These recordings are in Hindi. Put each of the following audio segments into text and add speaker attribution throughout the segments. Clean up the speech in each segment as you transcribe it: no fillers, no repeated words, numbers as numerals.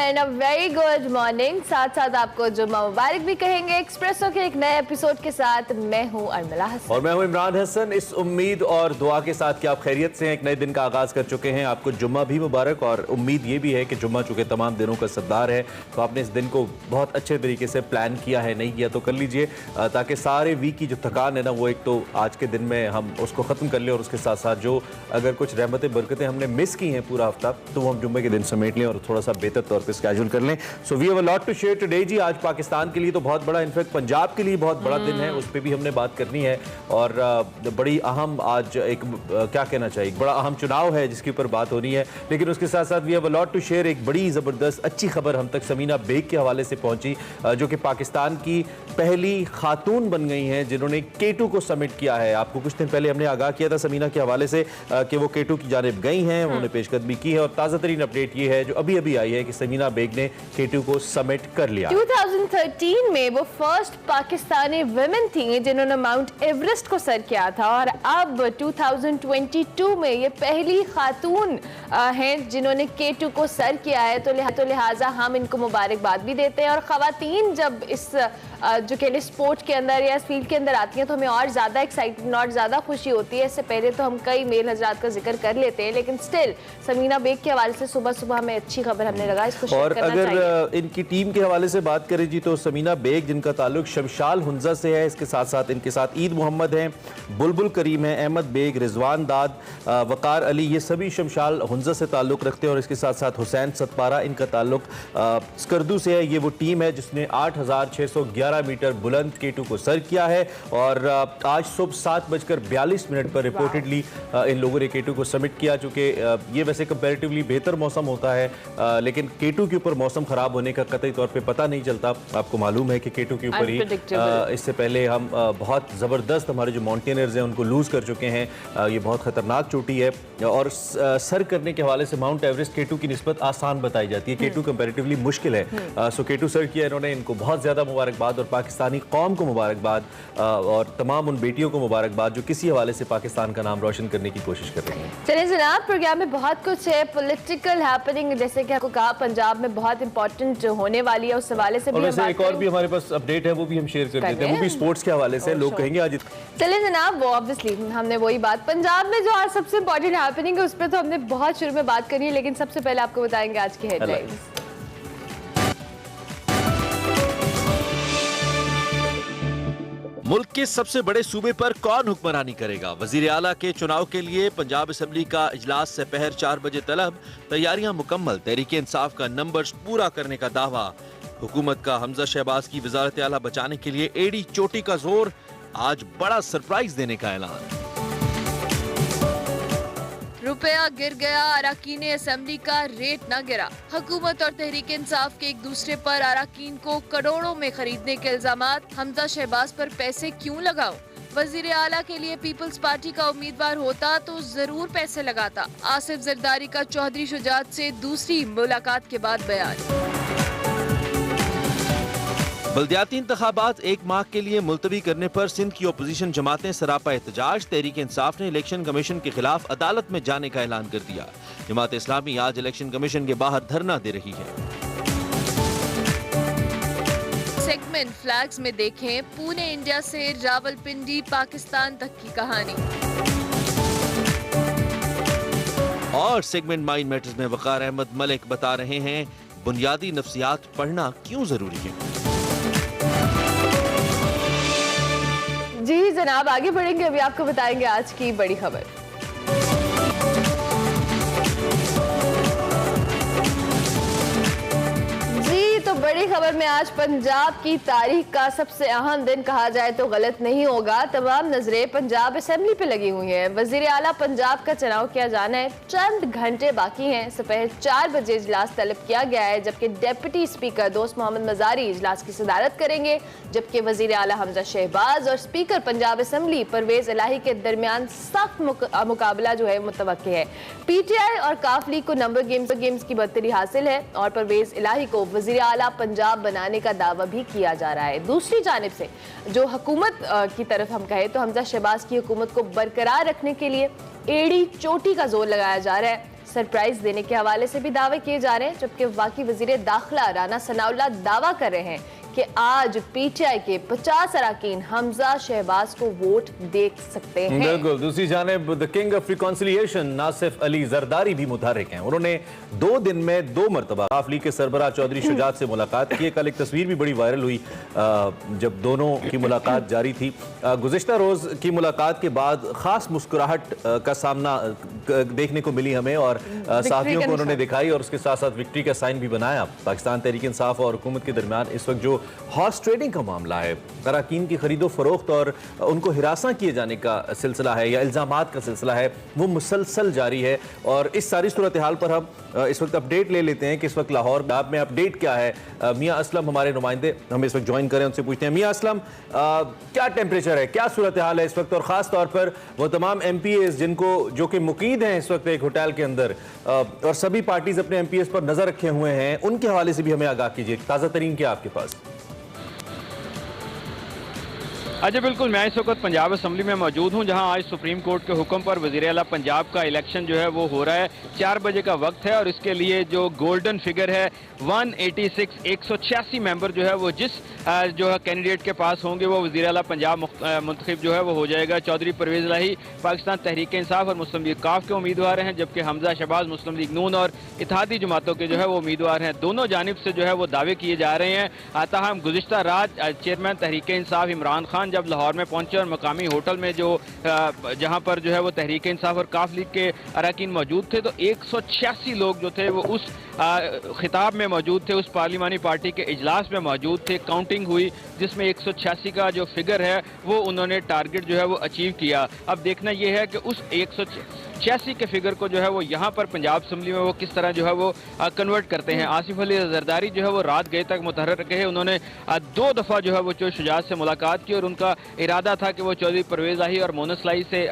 Speaker 1: And a very good morning. साथ साथ आपको जुम्मा मुबारक भी कहेंगे। एक्सप्रेसो के एक नए एपिसोड के साथ मैं हूं अर्मिला हसन
Speaker 2: और मैं हूं इमरान हसन। इस उम्मीद और दुआ के साथ कि आप खैरियत से एक नए दिन का आगाज कर चुके हैं। आपको जुम्मा भी मुबारक और उम्मीद ये भी है कि जुम्मा चूंकि तमाम दिनों का सरदार है तो आपने इस दिन को बहुत अच्छे तरीके से प्लान किया है, नहीं किया तो कर लीजिए ताकि सारे वीक की जो थकान है ना वो एक तो आज के दिन में हम उसको ख़त्म कर लें और उसके साथ साथ जो अगर कुछ रहमतें बरकतें हमने मिस की हैं पूरा हफ्ता तो वो हम जुम्मे के दिन समेट लें और थोड़ा सा बेहतर तौर पे स्केड्यूल कर लें। So we have a lot to share today जी। आज पाकिस्तान के लिए तो बहुत बड़ा, इनफैक्ट पंजाब के लिए बहुत बड़ा दिन है, उस पर भी हमने बात करनी है। और बड़ी अहम आज एक क्या कहना चाहिए, बड़ा अहम चुनाव है जिसके ऊपर बात हो रही है। लेकिन उसके साथ साथ we have a lot to share. एक बड़ी ज़बरदस्त अच्छी खबर हम तक समीना बेग के हवाले से पहुंची जो कि पाकिस्तान की पहली खातून बन गई हैं जिन्होंने K2 को सबमिट किया है। आपको कुछ दिन पहले हमने आगाह किया था समीना के हवाले से कि वो K2 की जानिब गई हैं, उन्होंने पेशकदमी की है और ताज़ा तरीन अपडेट ये है जो अभी अभी आई है कि समीना बेग ने K2 को सबमिट कर लिया।
Speaker 1: 2013 में वो फर्स्ट पाकिस्तानी वुमेन थी जिन्होंने माउंट एवरेस्ट को सर किया था और अब 2022 में ये पहली खातून हैं जिन्होंने K2 को सर किया है। तो लिहाजा हम इनको मुबारकबाद भी देते हैं। और ख़वातीन जब इस जो कह लें स्पोर्ट के अंदर या इस फील्ड के अंदर आती हैं तो हमें और ज़्यादा एक्साइटमेंट और ज़्यादा खुशी होती है। इससे पहले तो हम कई मेल हजरात का जिक्र कर लेते हैं, लेकिन स्टिल समीना बेग के हवाले से सुबह सुबह हमें अच्छी खबर हमने लगा इसको शेयर करना चाहिए।
Speaker 2: और अगर इनकी टीम के हवाले से बात करें जी तो समीना बेग जिनका ताल्लुक शमशाल हुंजा से है, इसके साथ साथ इनके साथ ईद मोहम्मद हैं, बुलबुल करीम है, अहमद बेग, रिजवान दाद, वकार अली, ये सभी शमशाल हुंजा से ताल्लुक रखते हैं। और इसके साथ साथ हुसैन सतपारा इनका ताल्लुक स्कर्दू से है। ये वो टीम है जिसने 8611 मीटर बुलंद K2 को सर किया है और आज सुबह 7:42 पर रिपोर्टेडली इन लोगों ने K2 को सबमिट किया। चूँकि ये वैसे कंपैरेटिवली बेहतर मौसम होता है लेकिन K2 के ऊपर मौसम ख़राब होने का कतई तौर पे पता नहीं चलता। आपको मालूम है कि K2 के ऊपर ही इससे पहले हम बहुत ज़बरदस्त हमारे जो माउंटेनर्स हैं उनको लूज़ कर चुके हैं। ये बहुत ख़तरनाक चोटी है और सर करने के हवाले से माउंट एवरेस्ट K2 की निस्बत आसान बताई जाती है। K2 कंपैरेटिवली मुश्किल है। सो K2 सर किया इन्होंने, इनको बहुत ज़्यादा मुबारकबाद और पाकिस्तानी कौम को मुबारकबाद और तमाम उन बेटियों को मुबारकबाद जो किसी हवाले से पाकिस्तान का नाम रोशन करने की कोशिश कर रही हैं।
Speaker 1: चलिए जनाब, प्रोग्राम में बहुत कुछ है, पॉलिटिकल हैपनिंग जैसे कि आपको कहा पंजाब में बहुत इंपॉर्टेंट होने वाली है, उस हवाले से भी
Speaker 2: एक और भी हमारे पास अपडेट है वो भी हम शेयर कर देते हैं, वो भी स्पोर्ट्स के हवाले से। लोग कहेंगे आज
Speaker 1: चलिए जनाब, वो ऑब्वियसली हमने वही बात पंजाब में जो आज सबसे इंपॉर्टेंट हैपनिंग है उस पर तो हमने बहुत शुरू में बात करी है, लेकिन सबसे पहले आपको बताएंगे आज की हेडलाइंस।
Speaker 3: मुल्क के सबसे बड़े सूबे पर कौन हुक्मरानी करेगा? वजीर आला के चुनाव के लिए पंजाब असेंबली का इजलास से पहर 4 बजे तलब। तैयारियां मुकम्मल। तहरीक इंसाफ का नंबर्स पूरा करने का दावा। हुकूमत का हमजा शहबाज की वजारत आला बचाने के लिए एडी चोटी का जोर। आज बड़ा सरप्राइज देने का ऐलान।
Speaker 4: रुपया गिर गया, अराकीन असेंबली का रेट न गिरा। हुकूमत और तहरीक इंसाफ के एक दूसरे पर अराकीन को करोड़ों में खरीदने के इल्जामात। हमजा शहबाज पर पैसे क्यों लगाओ? वजीर आला के लिए पीपल्स पार्टी का उम्मीदवार होता तो जरूर पैसे लगाता। आसिफ जरदारी का चौधरी शुजात से दूसरी मुलाकात के बाद बयान।
Speaker 3: बल्दियाती इंतखाबात 1 माह के लिए मुलतवी करने पर सिंध की ओपोजिशन जमातें सरापा एहतजाज। तहरीक इंसाफ ने इलेक्शन कमीशन के खिलाफ अदालत में जाने का ऐलान कर दिया। जमात इस्लामी आज इलेक्शन कमीशन के बाहर धरना दे रही है।
Speaker 4: सेगमेंट फ्लैग्स में देखें पुणे इंडिया से रावलपिंडी पाकिस्तान तक की कहानी।
Speaker 3: और सेगमेंट माइंड मैटर्स में वकार अहमद मलिक बता रहे हैं बुनियादी नफ्सियात पढ़ना क्यों जरूरी है।
Speaker 1: जी जनाब, आगे बढ़ेंगे, अभी आपको बताएंगे आज की बड़ी खबर। बड़ी खबर में आज पंजाब की तारीख का सबसे अहम दिन कहा जाए तो गलत नहीं होगा। तमाम नजरें पंजाब असेंबली पे लगी हुई हैं। वजीर आला पंजाब का चुनाव किया जाना है, चंद घंटे बाकी हैं। दोपहर 4 बजे इजलास तलब किया गया है, जबकि डिप्टी स्पीकर दोस्त मोहम्मद मजारी इजलास की सदारत करेंगे, जबकि वजीर आला हमजा शहबाज और स्पीकर पंजाब असेंबली परवेज इलाही के दरमियान सख्त मुकाबला जो है मुतवक्के है। PTI और काफ लीग को नंबर गेम्स की बरतरी हासिल है और परवेज इलाही को वजीर आला पंजाब बनाने का दावा भी किया जा रहा है। दूसरी जानिब से जो हुकूमत की तरफ हम कहें तो हमजा शहबाज की हुकूमत को बरकरार रखने के लिए एड़ी चोटी का जोर लगाया जा रहा है। सरप्राइज देने के हवाले से भी दावे किए जा रहे हैं, जबकि वफाकी वजीर दाखिला राना सनाउल्लाह दावा कर रहे हैं कि आज पीटीआई के 50 अरकान हमजा शहबाज को वोट दे सकते हैं।
Speaker 2: बिल्कुल। दूसरी जानिब the king of reconciliation Nasif Ali Zardari भी मुतहर्रिक हैं। उन्होंने 2 दिन में 2 मरतबा आवाम लीग के सरबराह चौधरी शुजात से मुलाकात की। कल एक तस्वीर भी बड़ी वायरल हुई जब दोनों की मुलाकात जारी थी। गुज़िश्ता रोज़ की मुलाकात के बाद खास मुस्कुराहट का सामना देखने को मिली हमें और साथियों को उन्होंने दिखाई और उसके साथ साथ विक्ट्री का साइन भी बनाया। पाकिस्तान तहरीक इंसाफ और हुकूमत के दरमियान इस वक्त जो हॉर्स ट्रेडिंग का मामला है, अरकान की खरीदो फरोख्त और उनको हिरासा किए जाने का सिलसिला है या इल्ज़ामात का सिलसिला है, वो मुसलसल जारी है। और इस सारी सूरत हाल पर हम इस वक्त अपडेट ले लेते हैं कि इस वक्त लाहौर में अपडेट क्या है। मियाँ असलम हमारे नुमाइंदे हम इस वक्त ज्वाइन करें, उनसे पूछते हैं। मियाँ असलम, क्या टेम्परेचर है, क्या सूरत हाल है इस वक्त, और ख़ास तौर पर वो तमाम MPAs जिनको जो कि मुकीद हैं इस वक्त एक होटल के अंदर और सभी पार्टीज अपने MPAs पर नजर रखे हुए हैं, उनके हवाले से भी हमें आगाह कीजिए। ताज़ा तरीन क्या आपके पास?
Speaker 5: अच्छा, बिल्कुल। मैं इस वक्त पंजाब असम्बली में मौजूद हूं, जहां आज सुप्रीम कोर्ट के हुक्म पर वज़ीर आला पंजाब का इलेक्शन जो है वो हो रहा है। 4 बजे का वक्त है और इसके लिए जो गोल्डन फिगर है 186, 186 मेंबर जो है वो जिस जो है कैंडिडेट के पास होंगे वो वज़ीर आला पंजाब मुंतखब जो है वो हो जाएगा। चौधरी परवेज़ इलाही पाकिस्तान तहरीक इंसाफ और मुस्लिम लीग काफ के उम्मीदवार हैं, जबकि हमजा शहबाज मुस्लिम लीग नून और इत्तेहादी जमातों के जो है वो उम्मीदवार हैं। दोनों जानिब से जो है वो दावे किए जा रहे हैं। ताहम गुज़िश्ता रात चेयरमैन तहरीक इंसाफ इमरान खान जब लाहौर में पहुंचे और मकामी होटल में जो जहां पर जो है वो तहरीक इंसाफ और काफ लीग के अरकान मौजूद थे, तो 186 लोग जो थे वो उस खिताब में मौजूद थे, उस पार्लिमानी पार्टी के इजलास में मौजूद थे। काउंटिंग हुई जिसमें 186 का जो फिगर है वो उन्होंने टारगेट जो है वो अचीव किया। अब देखना यह है कि उस 186 के फिगर को जो है वो यहाँ पर पंजाब असम्बली में वो किस तरह जो है वो कन्वर्ट करते हैं। आसिफ अली जरदारी जो है वो रात गए तक मुतहर्रिक रहे। उन्होंने 2 दफ़ा जो है वो चौधरी शुजात से मुलाकात की और उनका इरादा था कि वो चौधरी परवेज़ इलाही और मोनस इलाही से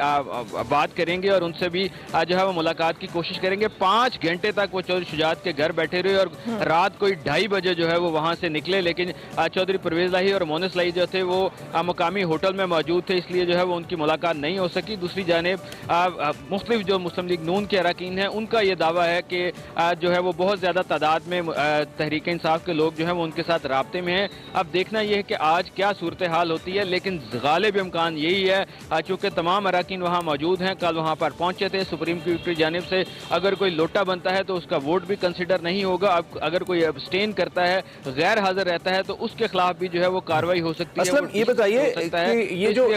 Speaker 5: बात करेंगे और उनसे भी जो है वो मुलाकात की कोशिश करेंगे। 5 घंटे तक वो चौधरी शुजात के घर बैठे रहे और रात कोई 2:30 बजे जो है वो वहाँ से निकले, लेकिन चौधरी परवेज़ इलाही और मोनस इलाही जो थे वो मकामी होटल में मौजूद थे, इसलिए जो है वो उनकी मुलाकात नहीं हो सकी। दूसरी जानिब मुख्तलिफ जो मुस्लिम लीग नून के अरकान हैं उनका ये दावा है कि जो है वो बहुत ज़्यादा तादाद में तहरीक इंसाफ के लोग जो हैं वो उनके साथ राब्ते में हैं। अब देखना यह है कि आज क्या सूरत हाल होती है, लेकिन गालिब इम्कान यही है चूँकि तमाम अरकान वहाँ मौजूद हैं, कल वहाँ पर पहुँचे थे। सुप्रीम कोर्ट की जानिब से अगर कोई लोटा बनता है तो उसका वोट भी कंसिडर नहीं होगा। अब अगर कोई अब्सटेन करता है, गैर हाजिर रहता है, तो उसके खिलाफ भी जो है वो कार्रवाई हो सकती है।
Speaker 2: असलम, ये बताइए कि ये जो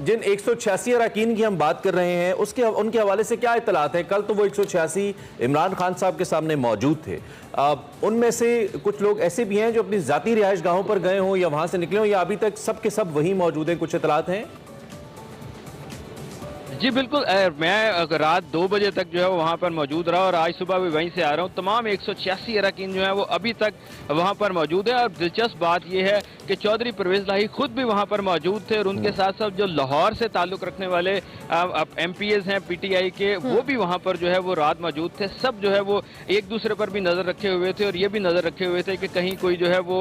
Speaker 2: जिन 186 अरकान की हम बात कर रहे हैं उसके उनके हवाले से क्या इत्तलात है? कल तो वो 186 इमरान खान साहब के सामने मौजूद थे। उनमें से कुछ लोग ऐसे भी हैं जो अपनी जाती रिहाइश गाहों पर गए हों या वहां से निकले हों, या अभी तक सब के सब वहीं मौजूद हैं? कुछ इत्तलात हैं?
Speaker 5: जी बिल्कुल। मैं रात 2 बजे तक जो है वो वहाँ पर मौजूद रहा और आज सुबह भी वहीं से आ रहा हूँ। तमाम 186 अरकान जो है वो अभी तक वहाँ पर मौजूद है। और दिलचस्प बात यह है कि चौधरी परवेज़ इलाही खुद भी वहाँ पर मौजूद थे और उनके साथ साथ जो लाहौर से ताल्लुक़ रखने वाले MPAs हैं PTI के, वो भी वहाँ पर जो है वो रात मौजूद थे। सब जो है वो एक दूसरे पर भी नज़र रखे हुए थे और ये भी नज़र रखे हुए थे कि कहीं कोई जो है वो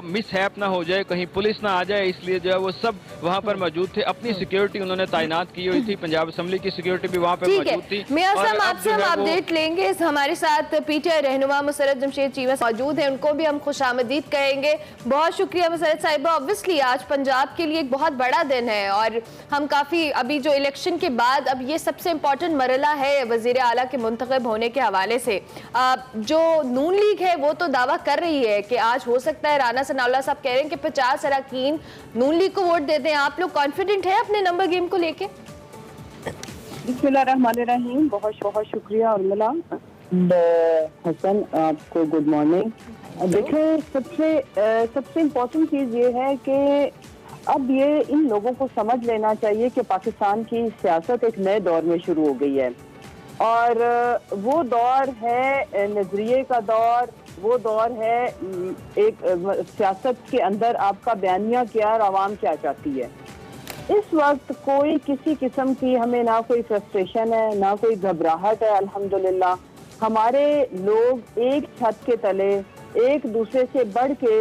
Speaker 5: मिसहैप ना हो जाए, कहीं पुलिस ना आ जाए, इसलिए जो है वो सब वहाँ पर मौजूद थे। अपनी सिक्योरिटी उन्होंने तैनात की हुई थी, पंजाब असम्बली की सिक्योरिटी भी वहाँ पर मौजूद थी।
Speaker 1: मियां साहब, आपसे हम अपडेट लेंगे। हमारे साथ PTI रहनुमा मुसर्रत जमशेद चीमा मौजूद हैं, उनको भी हम खुशामदीद कहेंगे। बहुत शुक्रिया मुसर्रत साहिबा। ऑब्वियसली आज पंजाब के लिए एक बहुत बड़ा दिन है और हम काफ़ी अभी जो इलेक्शन के बाद अब ये सबसे इम्पोर्टेंट मरला है वज़ीर आला के मुंतखब होने के हवाले से। जो नून लीग है वो तो दावा कर रही है कि आज हो सकता है, राना सनाउल्लाह साहब कह रहे हैं कि 50 अरकान नून लीग को वोट देते हैं। आप लोग कॉन्फिडेंट हैं अपने नंबर गेम को लेके?
Speaker 6: बिस्मिल्लाहिर्रहमानिर्रहीम। बहुत बहुत शुक्रिया उर्मिला हसन, आपको गुड मॉर्निंग। देखिए, सबसे इम्पोर्टेंट चीज़ ये है कि अब ये इन लोगों को समझ लेना चाहिए कि पाकिस्तान की सियासत एक नए दौर में शुरू हो गई है और वो दौर है नजरिए का दौर, वो दौर है एक सियासत के अंदर आपका बयानिया क्या और आवाम क्या चाहती है। इस वक्त कोई किसी किस्म की हमें ना कोई फ्रस्ट्रेशन है, ना कोई घबराहट है। अल्हम्दुलिल्लाह हमारे लोग एक छत के तले एक दूसरे से बढ़ के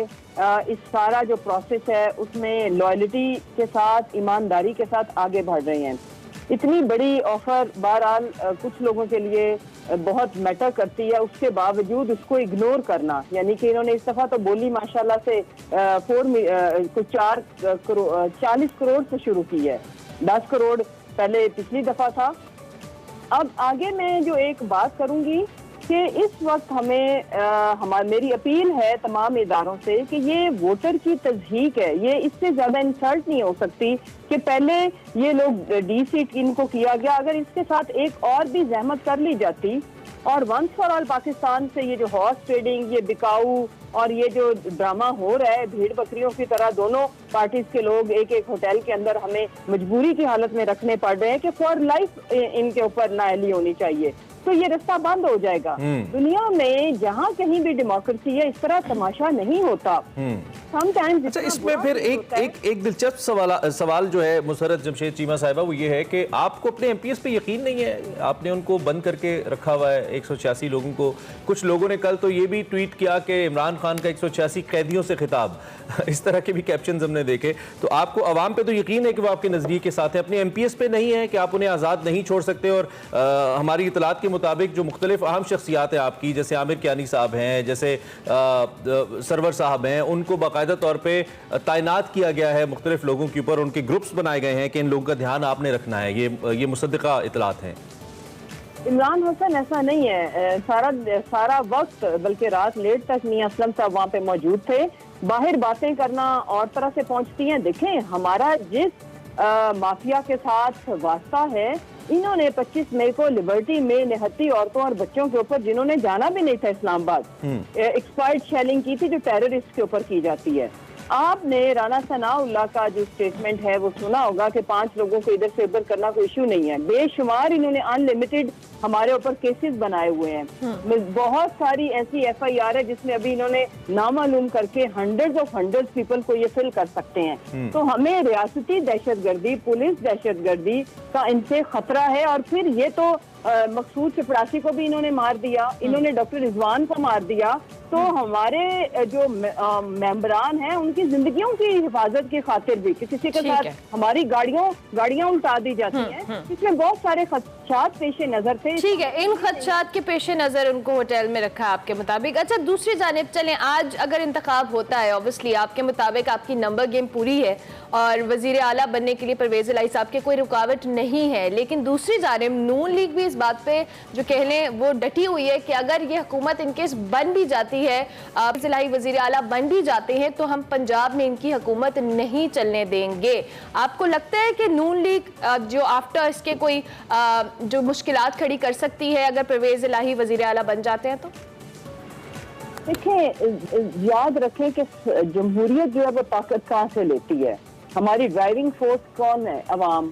Speaker 6: इस सारा जो प्रोसेस है उसमें लॉयल्टी के साथ, ईमानदारी के साथ आगे बढ़ रहे हैं। इतनी बड़ी ऑफर बहरहाल कुछ लोगों के लिए बहुत मैटर करती है, उसके बावजूद उसको इग्नोर करना, यानी कि इन्होंने इस दफा तो बोली माशाल्लाह से 40 करोड़ से शुरू की है, 10 करोड़ पहले पिछली दफा था। अब आगे मैं जो एक बात करूंगी कि इस वक्त हमें मेरी अपील है तमाम इदारों से कि ये वोटर की तज़हीक है, ये इससे ज्यादा इंसल्ट नहीं हो सकती कि पहले ये लोग डी सीट इनको किया गया, अगर इसके साथ एक और भी जहमत कर ली जाती और वंस फॉर ऑल पाकिस्तान से ये जो हॉर्स ट्रेडिंग, ये बिकाऊ और ये जो ड्रामा हो रहा है भीड़ बकरियों की तरह, दोनों पार्टीज के लोग एक एक होटल के अंदर हमें मजबूरी की हालत में रखने पड़ रहे हैं कि फॉर लाइफ इनके ऊपर नाअहली होनी चाहिए, तो ये रास्ता बंद हो जाएगा। दुनिया में जहाँ कहीं भी डेमोक्रेसी है इस तरह तमाशा नहीं होता। समटाइम्स
Speaker 2: अच्छा, इसमें फिर एक दिलचस्प सवाल जो है मुसर्रत जमशेद चीमा साहिबा, वो ये है कि आपको अपने एमपीएस पे यकीन नहीं है? आपने उनको बंद करके रखा हुआ है 186 लोगों को। कुछ लोगों ने कल तो ये भी ट्वीट किया कि इमरान खान का 186 कैदियों से खिताब इस तरह के भी कैप्शन हमने देखे। तो आपको अवाम पे तो यकीन है कि वो आपके नज़दीक के साथ है, अपने एमपीएस पे नहीं है कि आप उन्हें आज़ाद नहीं छोड़ सकते? और हमारी इतलात के मुताबिक जो मुख्तलिफ अहम शख्सियात हैं आपकी, जैसे आमिर कियानी साहब हैं, जैसे सरवर साहब हैं, उनको बाकायदा तौर पे तैनात किया गया है मुख्तलिफ लोगों के ऊपर, उनके ग्रुप्स बनाए गए हैं कि इन लोगों का ध्यान आपने रखना है। ये मुसद्दिका इतलात हैं।
Speaker 6: इमरान हसन ऐसा नहीं है, सारा वक्त बल्कि रात लेट तक मियां असलम साहब वहाँ पे मौजूद थे। बाहर बातें करना और तरह से पहुंचती हैं। देखें, हमारा जिस माफिया के साथ वास्ता है, इन्होंने 25 मई को लिबर्टी में निहत्ती औरतों और बच्चों के ऊपर, जिन्होंने जाना भी नहीं था इस्लामाबाद, एक्सपर्ट शेलिंग की थी जो टेररिस्ट के ऊपर की जाती है। आपने राना सनाउल्लाह का जो स्टेटमेंट है वो सुना होगा कि 5 लोगों को इधर से उधर करना कोई इशू नहीं है। बेशुमार इन्होंने अनलिमिटेड हमारे ऊपर केसेस बनाए हुए हैं। बहुत सारी ऐसी एफआईआर है जिसमें अभी इन्होंने नामालूम करके हंड्रेड्स पीपल को ये फिल कर सकते हैं। तो हमें रियासती दहशतगर्दी, पुलिस दहशतगर्दी का इनसे खतरा है। और फिर ये तो मकसूद चपरासी को भी इन्होंने मार दिया, इन्होंने डॉक्टर रिजवान को मार दिया। तो हमारे जो मेंबरान हैं उनकी जिंदगियों की हिफाजत की खातिर भी कि किसी के साथ हमारी गाड़ियां उल्टा दी जाती हैं, इसमें बहुत सारे खदशात पेश नजर थे।
Speaker 1: ठीक है, इन खदशात के पेश नजर उनको होटल में रखा आपके मुताबिक। अच्छा, दूसरी जानिब चलें, आज अगर इंतखाब होता है, ऑब्वियसली आपके मुताबिक आपकी नंबर गेम पूरी है और वजीर आला बनने के लिए परवेज इलाही साहब के कोई रुकावट नहीं है, लेकिन दूसरी जानिब नून लीग भी इस बात पे जो कह लें वो डटी हुई है कि अगर ये हुकूमत इनकेस बन भी जाती है, इलाही वजीर आला बन भी जाते हैं, तो हम पंजाब में इनकी हुकूमत नहीं चलने देंगे। आपको लगता है कि नून लीग जो आफ्टर इसके कोई जो मुश्किलात खड़ी कर सकती है अगर परवेज इलाही वजीर आला बन जाते हैं? तो
Speaker 6: देखें, याद रखें कि जमहूरियत जो है वो ताकत कहाँ से लेती है? हमारी ड्राइविंग फोर्स कौन है? अवाम।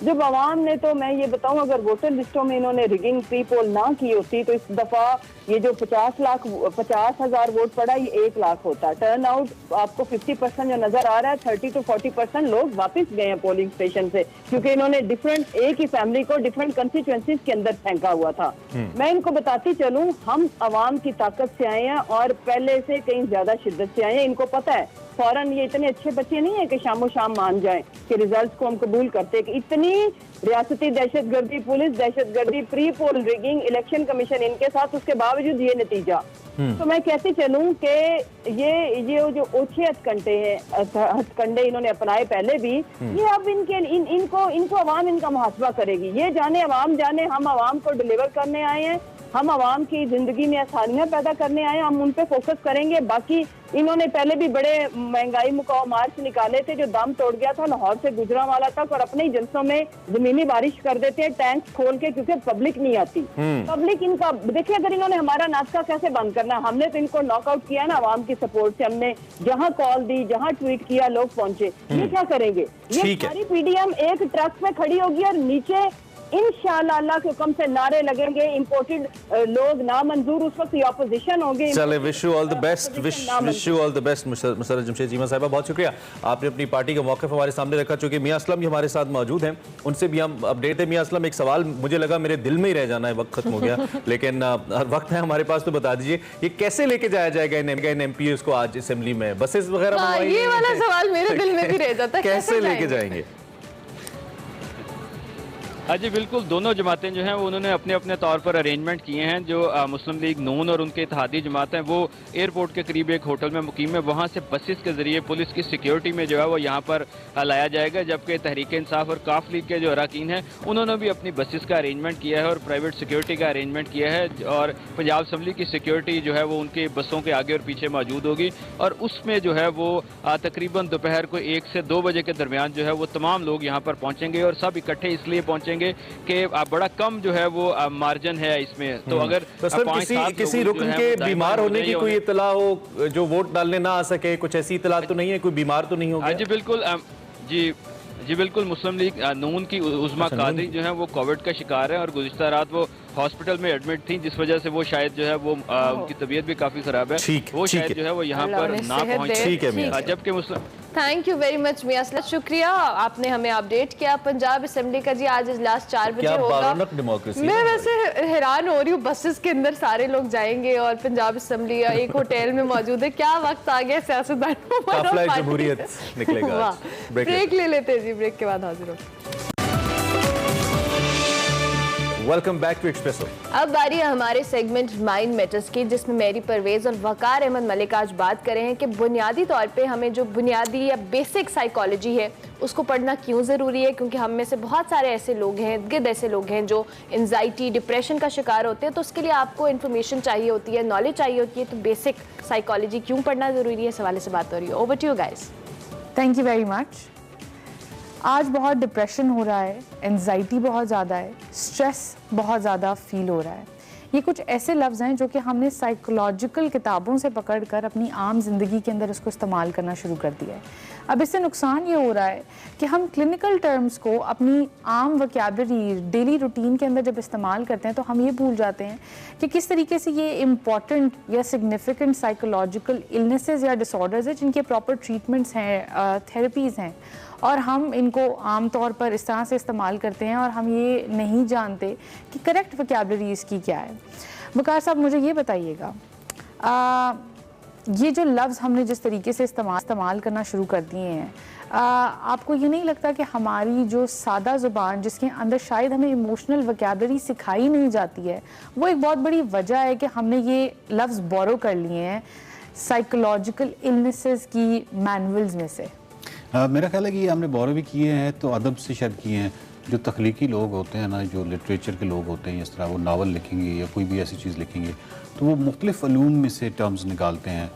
Speaker 6: जब अवाम ने, तो मैं ये बताऊं, अगर वोटर लिस्टों में इन्होंने रिगिंग प्री पोल ना की होती तो इस दफा ये जो 50,000 वोट पड़ा, ये 1 लाख होता। टर्न आउट आपको 50% जो नजर आ रहा है, 30 to 40% लोग वापस गए हैं पोलिंग स्टेशन से, क्योंकि इन्होंने डिफरेंट, एक ही फैमिली को डिफरेंट कंस्टिट्यूएंसीज के अंदर फेंका हुआ था। मैं इनको बताती चलूं, हम अवाम की ताकत से आए हैं और पहले से कहीं ज्यादा शिद्दत से आए हैं। इनको पता है फौरन, ये इतने अच्छे बच्चे नहीं है कि शामो शाम मान जाएं कि रिजल्ट्स को हम कबूल करते, कि इतनी रियासती दहशतगर्दी, पुलिस दहशतगर्दी, pre poll rigging, election commission इनके साथ, उसके बावजूद ये नतीजा। तो मैं कहती चलूं कि ये जो ओछे हथकंडे इन्होंने अपनाए पहले भी, ये अब इनको अवाम इनका मुहासबा करेगी। ये जाने, अवाम जाने, हम अवाम को डिलीवर करने आए हैं, हम अवाम की जिंदगी में आसानियां पैदा करने आए, हम उन पे फोकस करेंगे। बाकी इन्होंने पहले भी बड़े महंगाई मुकाओ मार्च निकाले थे जो दम तोड़ गया था लाहौर से गुजरांवाला तक, और अपने जलसों में जमीनी बारिश कर देते हैं टैंक खोल के, क्योंकि पब्लिक नहीं आती। पब्लिक इनका, देखिए, अगर इन्होंने हमारा नाश्ता कैसे बंद करना, हमने तो इनको नॉकआउट किया ना अवाम की सपोर्ट से। हमने जहाँ कॉल दी, जहाँ ट्वीट किया, लोग पहुंचे। ये क्या करेंगे? ये सारी पीडीएम एक ट्रक में खड़ी होगी और नीचे इंशाअल्लाह अल्लाह के हुक्म से नारे लगेंगे, इंपोर्टेड लोग नामंजूर, उस वक्त ऑपोजिशन होंगे।
Speaker 2: चले, wish you all the best, wish you all the best Musarrat Jamshed Cheema साहिबा, बहुत शुक्रिया। आपने अपनी पार्टी का मौक़िफ़ हमारे सामने रखा। चूँकि मियां असलम भी हमारे साथ मौजूद हैं, उनसे भी हम अपडेट है। मियां असलम, एक सवाल मुझे लगा मेरे दिल में ही रह जाना है, वक्त खत्म हो गया लेकिन वक्त है हमारे पास, तो बता दीजिए ये कैसे लेके जाया जाएगा इन एमपीएस को आज असेंबली में? बसेस वगैरह?
Speaker 1: ये वाला सवाल मेरे दिल में भी रह जाता है,
Speaker 2: कैसे लेके जाएंगे?
Speaker 5: जी बिल्कुल, दोनों जमातें जो हैं वो उन्होंने अपने अपने तौर पर अरेंजमेंट किए हैं। जो मुस्लिम लीग नून और उनके इत्तेहादी जमात हैं वो एयरपोर्ट के करीब एक होटल में मुकीम है, वहाँ से बसेस के जरिए पुलिस की सिक्योरिटी में जो है वो यहाँ पर लाया जाएगा। जबकि तहरीक इंसाफ और काफ लीग के जो अरकान हैं उन्होंने भी अपनी बसेस का अरेंजमेंट किया है और प्राइवेट सिक्योरिटी का अरेंजमेंट किया है, और पंजाब असम्बली की सिक्योरिटी जो है वो उनके बसों के आगे और पीछे मौजूद होगी। और उसमें जो है वो तकरीबन दोपहर को 1 से 2 बजे के दरमियान जो है वो तमाम लोग यहाँ पर पहुँचेंगे, और सब इकट्ठे इसलिए पहुँचेंगे कि बड़ा कम जो है वो मार्जिन है इसमें। तो अगर
Speaker 2: तो सर किसी रुकन के बीमार होने की कोई इतला हो जो वोट डालने ना आ सके, कुछ ऐसी इतला तो नहीं है? कोई बीमार तो नहीं होगा?
Speaker 5: जी बिल्कुल, जी बिल्कुल, मुस्लिम लीग नून की उज़मा कादरी जो है वो कोविड का शिकार है और गुज़िश्ता रात वो हॉस्पिटल में एडमिट थी, जिस वजह से वो शायद जो है वो उनकी तबीयत भी काफी खराब है, वो शायद जो है वो यहाँ पर ना पहुंचे। जबकि मुस्लिम
Speaker 1: थैंक यू वेरी मच मियां असलत, शुक्रिया आपने हमें अपडेट किया। पंजाब असेंबली का जी आज इजलास 4 बजे होगा। मैं वैसे हैरान हो रही हूँ, बसेस के अंदर सारे लोग जाएंगे और पंजाब असेंबली एक होटल में मौजूद है। क्या वक्त आ गया सियासतदानों पर। ब्रेक ले लेते हैं जी, ब्रेक के बाद हाजिर हो।
Speaker 2: Welcome back to Expresso.
Speaker 1: अब बारी है हमारे सेगमेंट माइंड मैटर्स की, जिसमें मेरी परवेज और वकार अहमद मलिक आज बात कर रहे हैं कि बुनियादी तौर पे हमें जो बुनियादी या बेसिक साइकोलॉजी है उसको पढ़ना क्यों ज़रूरी है, क्योंकि हम में से बहुत सारे ऐसे लोग हैं, गिद ऐसे लोग हैं जो एंजाइटी डिप्रेशन का शिकार होते हैं। तो उसके लिए आपको इन्फॉर्मेशन चाहिए होती है, नॉलेज चाहिए होती है, तो बेसिक साइकोलॉजी क्यों पढ़ना ज़रूरी है, इस हवाले से बात हो रही है। Over to you guys.
Speaker 7: Thank you very much. आज बहुत डिप्रेशन हो रहा है, एंजाइटी बहुत ज़्यादा है, स्ट्रेस बहुत ज़्यादा फील हो रहा है। ये कुछ ऐसे लफ्ज़ हैं जो कि हमने साइकोलॉजिकल किताबों से पकड़कर अपनी आम ज़िंदगी के अंदर उसको इस्तेमाल करना शुरू कर दिया है। अब इससे नुकसान ये हो रहा है कि हम क्लिनिकल टर्म्स को अपनी आम वोकैबुलरी डेली रूटीन के अंदर जब इस्तेमाल करते हैं तो हम ये भूल जाते हैं कि किस तरीके से ये इम्पॉर्टेंट या सिग्निफिकेंट साइकोलॉजिकल इलनेसेस या डिसऑर्डर्स हैं जिनके प्रॉपर ट्रीटमेंट्स हैं, थेरेपीज़ हैं, और हम इनको आम तौर पर इस तरह से इस्तेमाल करते हैं और हम ये नहीं जानते कि करेक्ट वोकैबुलरी इसकी क्या है। वकार साहब, मुझे ये बताइएगा, ये जो लफ्ज़ हमने जिस तरीके से इस्तेमाल करना शुरू कर दिए हैं, आपको ये नहीं लगता कि हमारी जो सादा ज़ुबान जिसके अंदर शायद हमें इमोशनल वोकैबुलरी सिखाई नहीं जाती है, वो एक बहुत बड़ी वजह है कि हमने ये लफ्ज़ बोरो कर लिए हैं साइकोलॉजिकल इलनेसेस की मैनुअल्स में से?
Speaker 8: मेरा ख्याल है कि ये हमने बोरो भी किए हैं तो अदब से शायद किए हैं। जो तख्लीकी लोग होते हैं ना, जो लिटरेचर के लोग होते हैं, इस तरह वो नावल लिखेंगे या कोई भी ऐसी चीज़ लिखेंगे तो वो मुख्तलिफ़ अलूम में से टर्म्स निकालते हैं,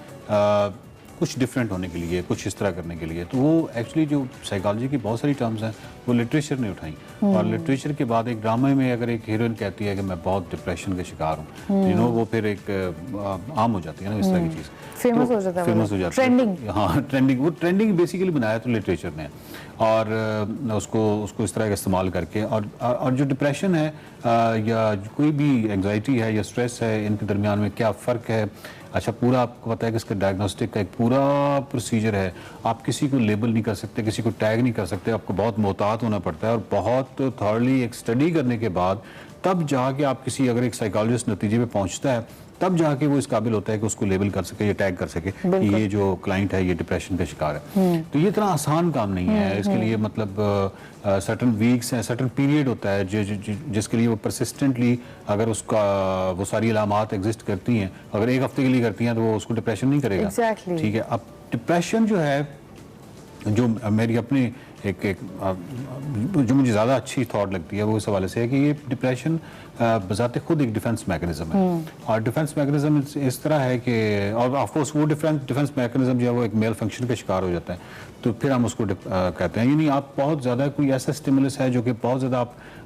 Speaker 8: कुछ डिफरेंट होने के लिए, कुछ इस तरह करने के लिए। तो वो एक्चुअली जो साइकोलॉजी की बहुत सारी टर्म्स हैं वो लिटरेचर ने उठाई, और लिटरेचर के बाद एक ड्रामे में अगर एक हीरोइन कहती है कि मैं बहुत डिप्रेशन का शिकार हूँ, यू नो, वो फिर एक आम हो जाती है ना इस तरह की चीज़,
Speaker 7: फेमस हो जाता है,
Speaker 8: फेमस हो जाती है, ट्रेंडिंग। हाँ, ट्रेंडिंग, वो ट्रेंडिंग बेसिकली बनाया तो लिटरेचर ने, और उसको इस तरह का इस्तेमाल करके। और जो डिप्रेशन है या कोई भी एंग्जाइटी है या स्ट्रेस है, इनके दरमियान में क्या फ़र्क है? अच्छा, पूरा आपको पता है कि इसका डायग्नोस्टिक का एक पूरा प्रोसीजर है। आप किसी को लेबल नहीं कर सकते, किसी को टैग नहीं कर सकते, आपको बहुत मोहतात होना पड़ता है और बहुत थॉरली एक स्टडी करने के बाद तब जाके आप किसी, अगर एक साइकोलॉजिस्ट नतीजे पे पहुंचता है तब जाके वो इस काबिल होता है कि उसको लेबल कर सके या टैग कर सके कि ये जो क्लाइंट है ये डिप्रेशन का शिकार है। तो ये इतना आसान काम नहीं है। इसके लिए मतलब सर्टन वीक्स हैं, सर्टन पीरियड होता है जिसके लिए वो परसिस्टेंटली, अगर उसका वो सारी अलामात एग्जिस्ट करती हैं, अगर एक हफ्ते के लिए करती हैं तो वो उसको डिप्रेशन नहीं करेगा। ठीक है। अब डिप्रेशन जो है, जो मेरी अपनी एक जो मुझे ज़्यादा अच्छी थॉट लगती है वो इस हवाले से है कि ये डिप्रेशन बजाते खुद एक डिफेंस मैकेनिज्म है, और डिफेंस मैकेनिज्म इस तरह है कि, और ऑफ कोर्स वो डिफेंस मैकेनिज्म जो है वो एक मेल फंक्शन का शिकार हो जाता है, तो फिर हम उसको कहते हैं, यानी आप बहुत ज़्यादा कोई ऐसा स्टिमुलस है जो कि बहुत ज़्यादा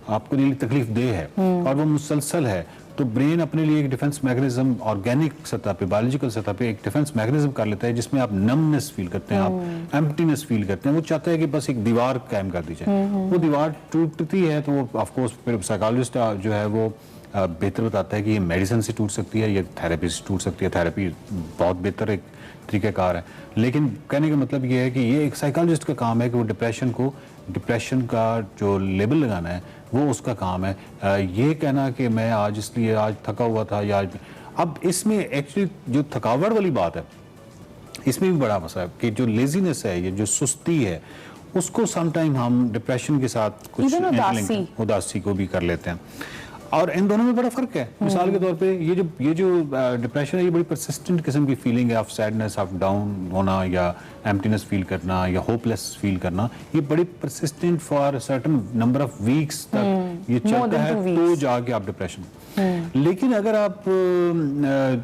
Speaker 8: आपको लिए तकलीफ दे है और वो मुसलसल है, तो ब्रेन अपने लिए एक डिफेंस मैकेनिज्म ऑर्गेनिक सतह पे, बायोलॉजिकल सतह पे एक डिफेंस मैकेनिज्म कर लेता है जिसमें आप नमनेस फील करते हैं, आप एम्प्टीनेस फील करते हैं। वो चाहता है कि बस एक दीवार कायम कर दी जाए। वो दीवार टूटती है तो वो ऑफ कोर्स फिर साइकोलॉजिस्ट जो है वो बेहतर बताता है कि ये मेडिसिन से टूट सकती है या थेरेपी से टूट सकती है। थेरेपी बहुत बेहतर एक तरीक़ाकार है, लेकिन कहने का मतलब ये है कि ये एक साइकोलॉजिस्ट का काम है कि वो डिप्रेशन का जो लेबल लगाना है वो उसका काम है। ये कहना कि मैं आज इसलिए आज थका हुआ था या अब इसमें एक्चुअली जो थकावट वाली बात है इसमें भी बड़ा मसला है कि जो लेजीनेस है, ये जो सुस्ती है, उसको समटाइम हम डिप्रेशन के साथ कुछ
Speaker 7: Even
Speaker 8: उदासी को भी कर लेते हैं, और इन दोनों में बड़ा फर्क है। मिसाल के तौर पे ये जो डिप्रेशन है, ये बड़ी परसिस्टेंट किस्म की फीलिंग है, ऑफ सैडनेस, ऑफ डाउन होना, या एम्प्टीनेस फील करना, या होपलेस फील करना, ये बड़ी persistent for certain number of weeks तक ये चलता है, तो जाके आप डिप्रेशन। लेकिन अगर आप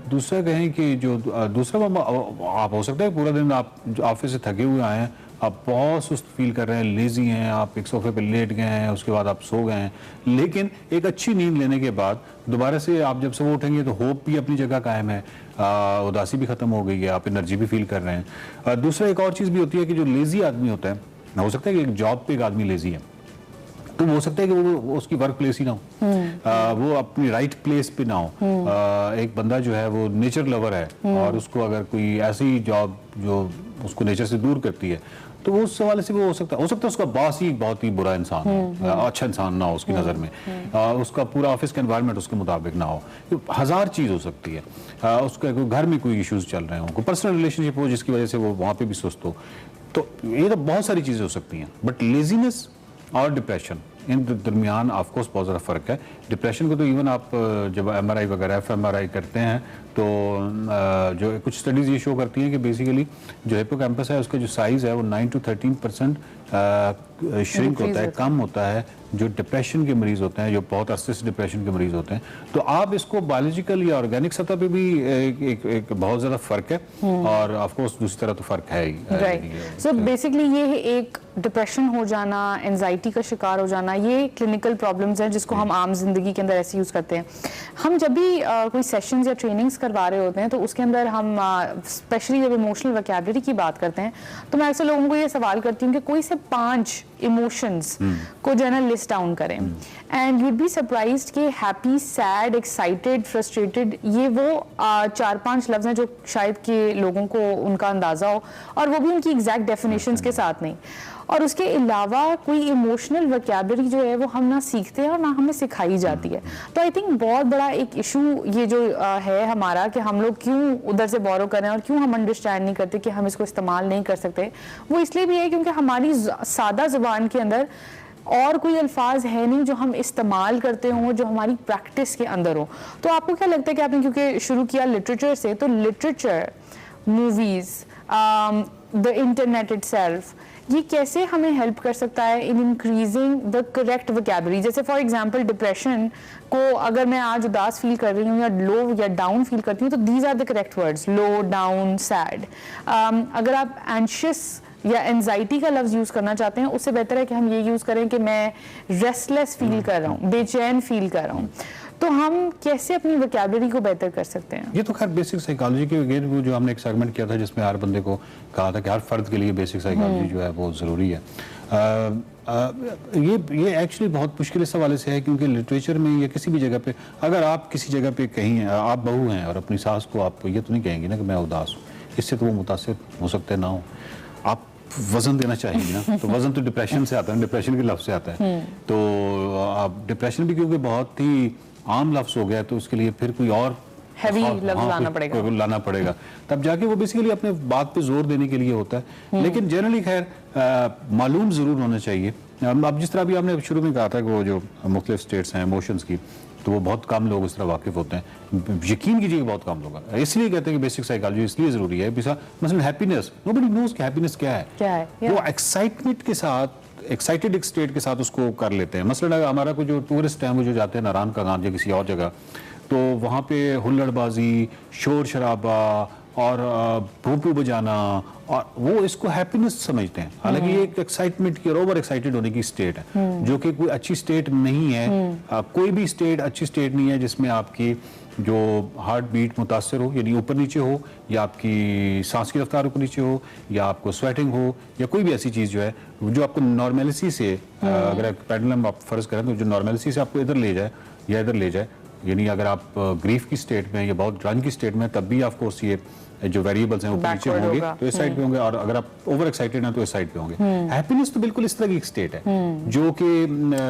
Speaker 8: दूसरा कहें कि जो दूसरा आप हो सकता है पूरा दिन आप ऑफिस से थके हुए आए हैं, आप बहुत सुस्त फील कर रहे हैं, लेजी हैं, आप एक सोफे पे लेट गए हैं, उसके बाद आप सो गए हैं, लेकिन एक अच्छी नींद लेने के बाद दोबारा से आप जब सुबह उठेंगे तो होप भी अपनी जगह कायम है, उदासी भी खत्म हो गई है, आप एनर्जी भी फील कर रहे हैं। दूसरा एक और चीज़ भी होती है कि जो लेजी आदमी होता है, हो सकता है कि एक जॉब पे एक आदमी लेजी है, तो हो सकता है कि वो उसकी वर्क प्लेस ही ना हो, वो अपनी राइट प्लेस पे ना हो। एक बंदा जो है वो नेचर लवर है, और उसको अगर कोई ऐसी जॉब जो उसको नेचर से दूर करती है, तो वो उस हवाले से वो हो सकता है उसका बॉस ही बहुत ही बुरा इंसान हो, अच्छा इंसान ना हो उसकी नज़र में, उसका पूरा ऑफिस का एनवायरनमेंट उसके मुताबिक ना हो, हजार चीज़ हो सकती है, उसका घर में कोई इश्यूज चल रहे हो, कोई पर्सनल रिलेशनशिप हो जिसकी वजह से वो वहाँ पे भी सुस्त हो, तो ये तो बहुत सारी चीज़ें हो सकती हैं। बट लेजीनेस और डिप्रेशन, इन दरमियान ऑफकोर्स बहुत ज़्यादा फ़र्क है। डिप्रेशन को तो इवन आप जब MRI वगैरह FMRI करते हैं, तो जो कुछ स्टडीज़ ये शो करती हैं कि बेसिकली जो हिप्पोकैम्पस है उसका जो साइज़ है वो 9 to 13% श्रिंक होता है, कम होता है जो डिप्रेशन के मरीज़ होते हैं, जो बहुत अरसे से डिप्रेशन के मरीज़ होते हैं। तो आप इसको बायोलॉजिकल या ऑर्गेनिक सतह पे भी एक बहुत ज़्यादा फ़र्क है, और ऑफकोर्स दूसरी तरह तो फ़र्क है ही।
Speaker 7: राइट, सो बेसिकली ये एक डिप्रेशन हो जाना, एंजाइटी का शिकार हो जाना, ये क्लिनिकल प्रॉब्लम्स हैं जिसको हम आम जिंदगी के अंदर ऐसे यूज़ करते हैं। हम जब भी कोई सेशंस या ट्रेनिंग्स करवा रहे होते हैं, तो उसके अंदर हम स्पेशली जब इमोशनल वोकैबुलरी की बात करते हैं, तो मैं अक्सर लोगों को ये सवाल करती हूँ कि कोई से 5 इमोशंस को जो है ना लिस्ट डाउन करें, एंड यूड बी सरप्राइज्ड कि हैप्पी, सैड, एक्साइटेड, फ्रस्ट्रेटेड, ये वो 4-5 लफ्ज़ हैं जो शायद कि लोगों को उनका अंदाज़ा हो, और वो भी उनकी एग्जैक्ट डेफिनेशंस के साथ नहीं। और उसके अलावा कोई इमोशनल वोकैबुलरी जो है वो हम ना सीखते हैं और ना हमें सिखाई जाती है। तो आई थिंक बहुत बड़ा एक इशू ये जो है हमारा, कि हम लोग क्यों उधर से बोरो कर रहे हैं और क्यों हम अंडरस्टैंड नहीं करते कि हम इसको इस्तेमाल नहीं कर सकते, वो इसलिए भी है क्योंकि हमारी सादा ज़ुबान के अंदर और कोई अल्फाज है नहीं जो हम इस्तेमाल करते हों, जो हमारी प्रैक्टिस के अंदर हो। तो आपको क्या लगता है कि आपने क्योंकि शुरू किया लिटरेचर से, तो literature, movies, the internet itself, ये कैसे हमें हेल्प कर सकता है in increasing the correct vocabulary? जैसे फॉर एग्जांपल डिप्रेशन को अगर मैं आज उदास फील कर रही हूँ या लो या डाउन फील करती हूँ, तो these are the correct words, low, down, sad. अगर आप एंशियस या एंजाइटी का लफ्ज़ यूज़ करना चाहते हैं, उससे बेहतर है कि हम ये यूज़ करें कि मैं रेस्टलेस फील कर रहा हूँ, बेचैन फील कर रहा हूँ। तो हम कैसे अपनी वोकैबुलरी को बेहतर कर सकते हैं?
Speaker 8: ये तो खैर बेसिक साइकोलॉजी के अगेन वो जो हमने एक सेगमेंट किया था जिसमें हर बंदे को कहा था कि हर फर्द के लिए बेसिक साइकोलॉजी जो है वो ज़रूरी है। ये एक्चुअली बहुत मुश्किल इस हवाले से है क्योंकि लिटरेचर में या किसी भी जगह पे, अगर आप किसी जगह पे कहीं आप बहू हैं और अपनी सास को आप ये तो नहीं कहेंगे ना कि मैं उदास हूँ, इससे तो वो मुतासिर हो सकते ना हो। आप वजन देना चाहेंगे ना, तो वजन तो डिप्रेशन से आता है, डिप्रेशन के लफ्ज़ से आता है। तो आप डिप्रेशन भी क्योंकि बहुत ही आम लफ्ज़ हो गया, तो उसके लिए फिर कोई और
Speaker 7: हैवी लफ्ज़
Speaker 8: लाना पड़ेगा, तब जाके वो बेसिकली अपने बात पे जोर देने के लिए होता है। लेकिन जनरली खैर मालूम ज़रूर होना चाहिए। अब जिस तरह भी आपने शुरू में कहा था कि वो जो मुख्तलिफ स्टेट्स हैं इमोशंस की, तो वो बहुत कम लोग इस तरह वाकिफ़ होते हैं। यकीन कीजिए बहुत कम लोग हैं, इसलिए कहते हैं कि बेसिक साइकोलॉजी इसलिए ज़रूरी है। मसलन हैप्पीनेस, नोबडी नोज़ कि हैप्पीनेस क्या है। वो एक्साइटमेंट के साथ, एक्साइटेड एक स्टेट के साथ उसको कर लेते हैं। मसलन अगर हमारा कोई जो टूरिस्ट हैं वो जो जाते हैं नारायण का गांव या किसी और जगह, तो वहाँ पे हुल्लड़बाजी, शोर शराबा और भूपू बजाना, और वो इसको हैप्पीनेस समझते हैं। हालांकि ये एक एक्साइटमेंट की और ओवर एक्साइटेड होने की स्टेट है, जो कि कोई अच्छी स्टेट नहीं है। कोई भी स्टेट अच्छी स्टेट नहीं है जिसमें आपकी जो हार्ट बीट मुतासर हो, यानी ऊपर नीचे हो, या आपकी सांस की रफ्तार ऊपर नीचे हो, या आपको स्वेटिंग हो, या कोई भी ऐसी चीज़ जो है जो आपको नॉर्मेलिटी से, अगर पेंडुलम आप फर्ज करें तो जो नॉर्मेलिटी से आपको इधर ले जाए या इधर ले जाए, यानी अगर आप ग्रीफ की स्टेट में या बहुत रंज की स्टेट में, तब भी ऑफ कोर्स ये जो वेरिएबल्स हैं ऊपर नीचे होंगे, तो इस साइड पे होंगे, और अगर आप ओवर एक्साइटेड हैं तो इस साइड पे होंगे। हैप्पीनेस तो बिल्कुल इस तरह की एक स्टेट है जो कि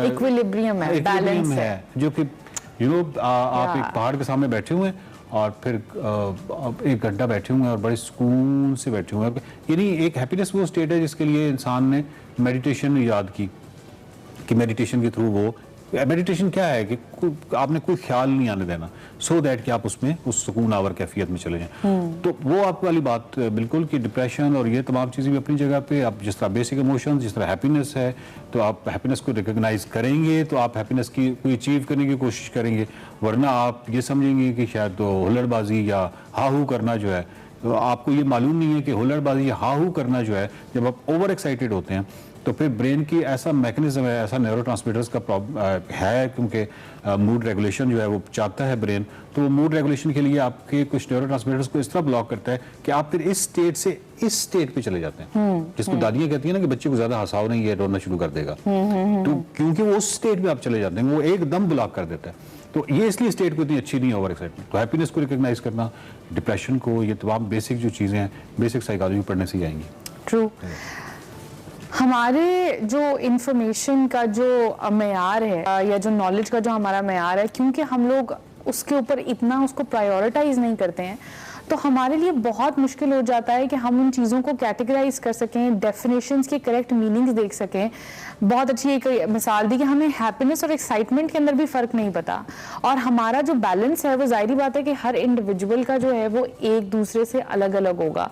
Speaker 7: इक्विलिब्रियम है, बैलेंस है,
Speaker 8: जो कि आप एक पहाड़ के सामने बैठे हुए हैं और फिर अब 1 घंटा बैठे हुए हैं और बड़े सुकून से बैठे हुए हैं। यानी एक हैप्पीनेस वो स्टेट है जिसके लिए इंसान ने मेडिटेशन याद की कि मेडिटेशन के थ्रू वो मेडिटेशन क्या है कि आपने कोई ख्याल नहीं आने देना सो दैट कि आप उसमें उस सुकून आवर कैफियत में चले जाएं। तो वो आपको वाली बात बिल्कुल कि डिप्रेशन और ये तमाम चीज़ें भी अपनी जगह पे, आप जिस तरह बेसिक इमोशंस, जिस तरह हैप्पीनेस है, तो आप हैप्पीनेस को रिकॉग्नाइज करेंगे तो आप हैप्पीनेस की कोई अचीव करने की कोशिश करेंगे, वरना आप ये समझेंगे कि शायद तो हुल्लड़बाजी या हाहू करना जो है, तो आपको ये मालूम नहीं है कि हुल्लड़बाजी या हाहू करना जो है, जब आप ओवर एक्साइटेड होते हैं तो फिर ब्रेन की ऐसा मैकेनिज्म है, ऐसा न्यूरोट्रांसमीटर्स का है, क्योंकि मूड रेगुलेशन जो है वो चाहता है ब्रेन, तो वो मूड रेगुलेशन के लिए आपके कुछ न्यूरोट्रांसमीटर्स को इस तरह ब्लॉक करता है कि आप फिर इस स्टेट से इस स्टेट पे चले जाते हैं, जिसको दादियाँ कहती है ना कि बच्चे को ज्यादा हंसाओ नहीं, ये रोना शुरू कर देगा, तो क्योंकि वो उस स्टेट में आप चले जाते हैं, वो एकदम ब्लॉक कर देता है। तो ये इसलिए स्टेट को इतनी अच्छी नहीं है ओवर एक्साइटमेंट। तो हैप्पीनेस को रिकॉग्नाइज करना, डिप्रेशन को, ये तमाम बेसिक जो चीज़ें हैं बेसिक साइकोलॉजी पढ़ने से ही आएंगी।
Speaker 7: ट्रू। हमारे जो इंफॉर्मेशन का जो मेयार है या जो नॉलेज का जो हमारा मेयार है, क्योंकि हम लोग उसके ऊपर इतना उसको प्रायोरिटाइज नहीं करते हैं, तो हमारे लिए बहुत मुश्किल हो जाता है कि हम उन चीज़ों को कैटेगराइज कर सकें, डेफिनेशंस के करेक्ट मीनिंग्स देख सकें। बहुत अच्छी एक मिसाल दी कि हमें हैप्पीनेस और एक्साइटमेंट के अंदर भी फ़र्क नहीं पता, और हमारा जो बैलेंस है वो ज़ाहिरी बात है कि हर इंडिविजुअल का जो है वो एक दूसरे से अलग अलग होगा।